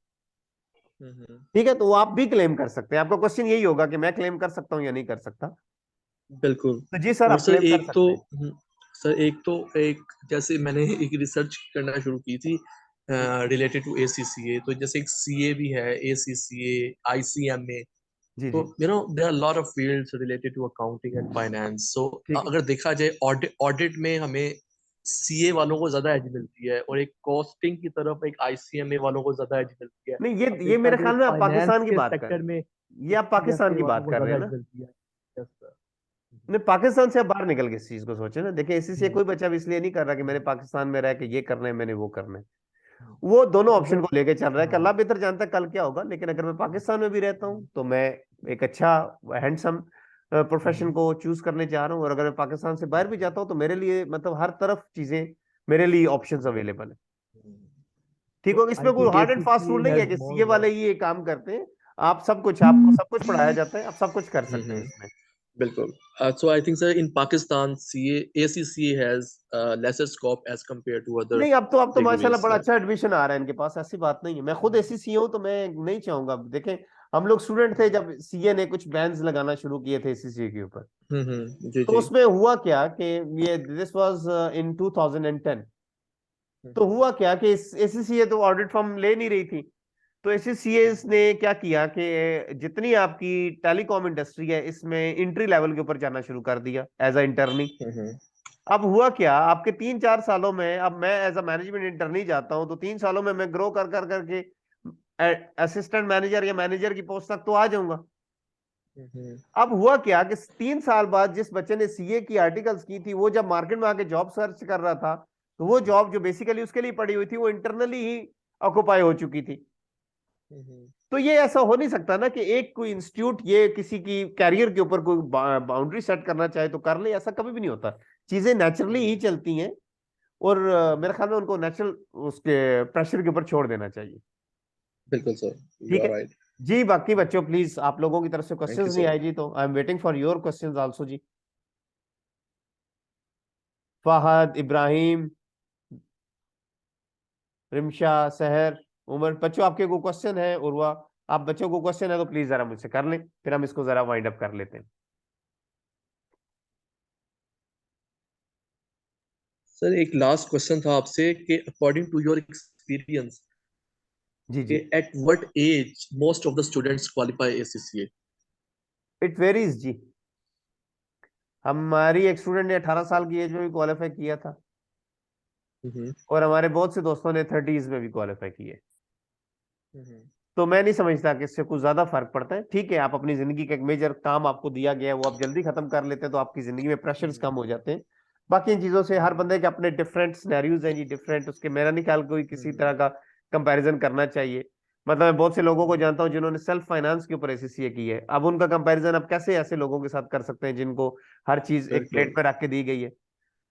हम्म, ठीक है, तो वो आप भी क्लेम कर सकते हैं। आपका क्वेश्चन यही होगा कि मैं क्लेम कर सकता हूं या नहीं कर सकता। बिल्कुल। तो जी सर, और आप सर क्लेम कर एक तो सकते हैं। सर एक जैसे मैंने एक रिसर्च करना शुरू की थी रिलेटेड टू एसीसीए, तो जैसे एक सीए भी है, एसीसीए, आईसीएमए, जी तो जी, you know there are lot of fields related to accounting and finance. So ठीक है। अगर देखा जाए ऑडिट में हमें सीए वालों को ज्यादा एज मिलती है, और एक कॉस्टिंग की तरफ एक आईसीएमए वालों को ज्यादा एज मिलती है। नहीं, अब ये देखा मेरे जाए ख्याल में आप फाइनेंस पाकिस्तान की के बात कर सेक्टर रहे में हैं, ये आप पाकिस्तान सीएफए की वालों बात को कर रहे ज्यादा हैं एज ना। मिलती है। Yes sir. नहीं, पाकिस्तान से आप बाहर निकल के इस चीज को सोचे ना। देखिए एसीसी हम्म, कोई बच्चा भी इसलिए नहीं कर रहा कि मैंने हम्म, पाकिस्तान में रह के ये करना है, मैंने वो करना है। हम्म। वो दोनों तो ऑप्शन अगर को लेके चल रहा है कि हाँ अल्लाह बेहतर जानता है कल क्या होगा। लेकिन अगर मैं पाकिस्तान में भी रहता हूँ तो मैं एक अच्छा हैंडसम प्रोफेशन हम्म, को चूज करने जा रहा हूँ। और अगर मैं पाकिस्तान से बाहर भी जाता हूँ तो मेरे लिए मतलब हर तरफ चीजें, मेरे लिए ऑप्शंस अवेलेबल है। हम्म। ठीक तो होगा, आई इसमें कोई think hard and fast ACCA rule नहीं है हैज कि मोर सीए वाले वर्क। ही ये काम करते हैं। आप सब कुछ, आपको सब कुछ पढ़ाया जाता है, आप सब कुछ कर सकते हैं इसमें। बिल्कुल। So I think sir in Pakistan CA ACCA has lesser scope as compared to other नहीं, अब तो माशाल्लाह degrees बड़ा sir. अच्छा एडमिशन आ रहा है इनके पास, ऐसी बात नहीं है। मैं खुद एसी सी हूँ तो मैं नहीं चाहूंगा। देखें, हम लोग स्टूडेंट थे जब सीए ने कुछ बैन्स लगाना शुरू किए थे एसीसी के ऊपर। जी तो जी उसमें हुआ क्या कि ये दिस वाज इन 2010। तो हुआ क्या कि एसीसी तो ऑडिट फॉर्म ले नहीं रही थी। तो एचसीसीएस ने क्या किया कि जितनी आपकी टेलीकॉम इंडस्ट्री है इसमें एंट्री लेवल के ऊपर जाना शुरू कर दिया एज अ इंटर्नी। अब हुआ क्या, आपके 3-4 सालों में, अब मैं एज अ मैनेजमेंट इंटर्नी जाता हूं तो 3 सालों में मैं ग्रो कर कर करके असिस्टेंट मैनेजर या मैनेजर की पोस्ट तक तो आ जाऊंगा। अब हुआ क्या कि 3 साल बाद जिस बच्चे ने सीए की आर्टिकल्स की थी, वो जब मार्केट में आके जॉब सर्च कर रहा था तो वो जॉब जो बेसिकली उसके लिए पड़ी हुई थी वो इंटरनली ही ऑक्युपाई हो चुकी थी। तो ये ऐसा हो नहीं सकता ना कि एक कोई इंस्टीट्यूट ये किसी की कैरियर के ऊपर कोई बाउंड्री सेट करना चाहे तो कर ले, ऐसा कभी भी नहीं होता। चीजें नेचुरली ही चलती हैं और मेरे ख्याल में उनको नेचुरल उसके प्रेशर के ऊपर छोड़ देना चाहिए। बिल्कुल सर, यू ठीक आर है राइट। जी। बाकी बच्चों प्लीज, आप लोगों की तरफ से थैंक यू क्वेश्चंस नहीं सर। आए जी, तो I am waiting for your questions also जी। फहद, इब्राहिम, रिमशा, सहर, उमर, बच्चों आपके कोई क्वेश्चन है? उर्वा, आप बच्चों को क्वेश्चन है तो प्लीज जरा मुझसे कर लें, फिर हम इसको जरा वाइंड अप कर लेते हैं। सर एक लास्ट क्वेश्चन था आपसे कि अकॉर्डिंग टू योर एक्सपीरियंस जी कि जी। At what age most of the students qualify ACCA? It varies जी। हमारी एक स्टूडेंट ने 18 साल की एज में भी क्वालिफाई किया था और हमारे बहुत से दोस्तों ने 30s में भी क्वालिफाई किए। तो मैं नहीं समझता कि इससे कुछ ज्यादा फर्क पड़ता है। ठीक है, आप अपनी जिंदगी का एक मेजर काम आपको दिया गया है वो आप जल्दी खत्म कर लेते हैं तो आपकी जिंदगी में प्रेशर्स कम हो जाते हैं। बाकी इन चीजों से हर बंदे के अपने डिफरेंट सिनेरियोज हैं जी, डिफरेंट उसके, मेरा नहीं ख्याल कोई किसी तरह का कंपैरिजन करना चाहिए। मतलब मैं बहुत से लोगों को जानता हूँ जिन्होंने सेल्फ फाइनेंस के ऊपर एसीसीए की है, अब उनका कंपैरिजन आप कैसे ऐसे लोगों के साथ कर सकते हैं जिनको हर चीज एक बिल्कुल। प्लेट पे रख के दी गई है।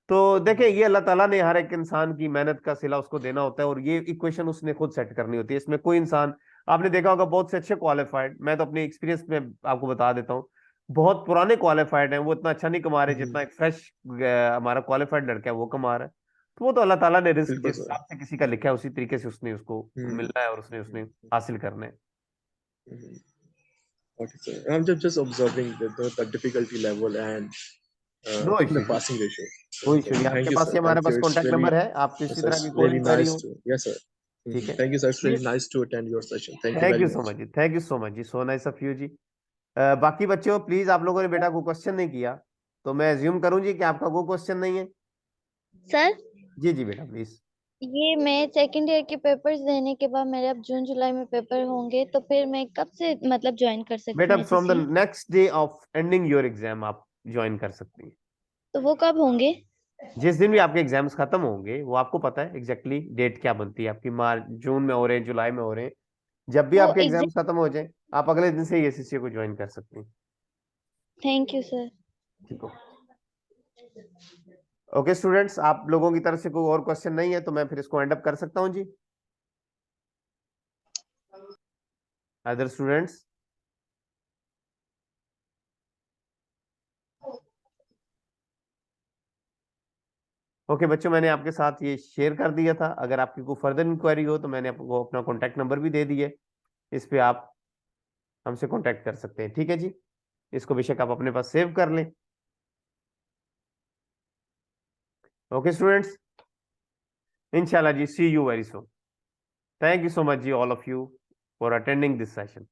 तो देखें, ये अल्लाह ताला ने हर एक इंसान की मेहनत का सिला उसको देना होता है और ये इक्वेशन उसने खुद सेट करनी होती है। इसमें कोई इंसान, आपने देखा होगा बहुत से अच्छे क्वालिफाइड, मैं तो अपनी एक्सपीरियंस में आपको बता देता हूँ, बहुत पुराने क्वालिफाइड हैं वो इतना अच्छा नहीं कमा रहे जितना एक फ्रेश हमारा क्वालिफाइड लड़का है वो कमा रहा है। तो वो तो अल्लाह ताला ने रिस्क बिल्कुल जिस सर। हिसाब से किसी का लिखा है उसी तरीके से उसने उसको मिलना है और उसने उसने हासिल करना है। Okay, sir. I'm just observing the difficulty level and no the issue जी, passing ratio. कोई Okay, इशू sir. नहीं, आपके Thank you, पास sir. ही हमारे Thank pass you. It's contact really, number है, आप किसी yes, तरह it's की कोई really क्वेरी nice हो। to, yes, sir. ठीक है, Thank you, sir. It's really please. nice to attend your session. Thank you thank very you so much. Much जी, थैंक यू सो मच जी, so nice of you जी। बाकी बच्चों please, आप लोगों ने बेटा को क्वेश्चन नहीं किया तो मैं एज्यूम करूं जी कि आपका कोई क्वेश्चन नहीं है। सर जी जी बेटा प्लीज। ये मैं सेकंड ईयर के पेपर्स देने के बाद मेरे अब जून जुलाई में पेपर होंगे, तो फिर मैं कब से मतलब ज्वाइन कर सकती बेटा हूँ from the ACCA? Next day of ending your exam आप ज्वाइन कर सकती हैं। तो वो कब होंगे? जिस दिन भी आपके एग्जाम्स खत्म होंगे वो आपको पता है एग्जैक्टली डेट क्या बनती है आपकी, मार्च जून में हो रहे हैं, जुलाई में हो रहे हैं, जब भी वो आपके एग्जाम। एग्जाम्स खत्म हो जाए आप अगले दिन से ही एसीसीए को ज्वाइन कर सकती हैं। Thank you sir. ठीक हो? ओके स्टूडेंट्स, आप लोगों की तरफ से कोई और क्वेश्चन नहीं है तो मैं फिर इसको एंड अप कर सकता हूँ जी। Other students? ओके बच्चों, मैंने आपके साथ ये शेयर कर दिया था, अगर आपकी कोई फर्दर इंक्वायरी हो तो मैंने आपको अपना कॉन्टैक्ट नंबर भी दे दिया, इस पे आप हमसे कॉन्टैक्ट कर सकते हैं। ठीक है जी, इसको बेशक आप अपने पास सेव कर लें। ओके स्टूडेंट्स, इंशाल्लाह जी, see you very soon. Thank you so much जी all of you for attending this session.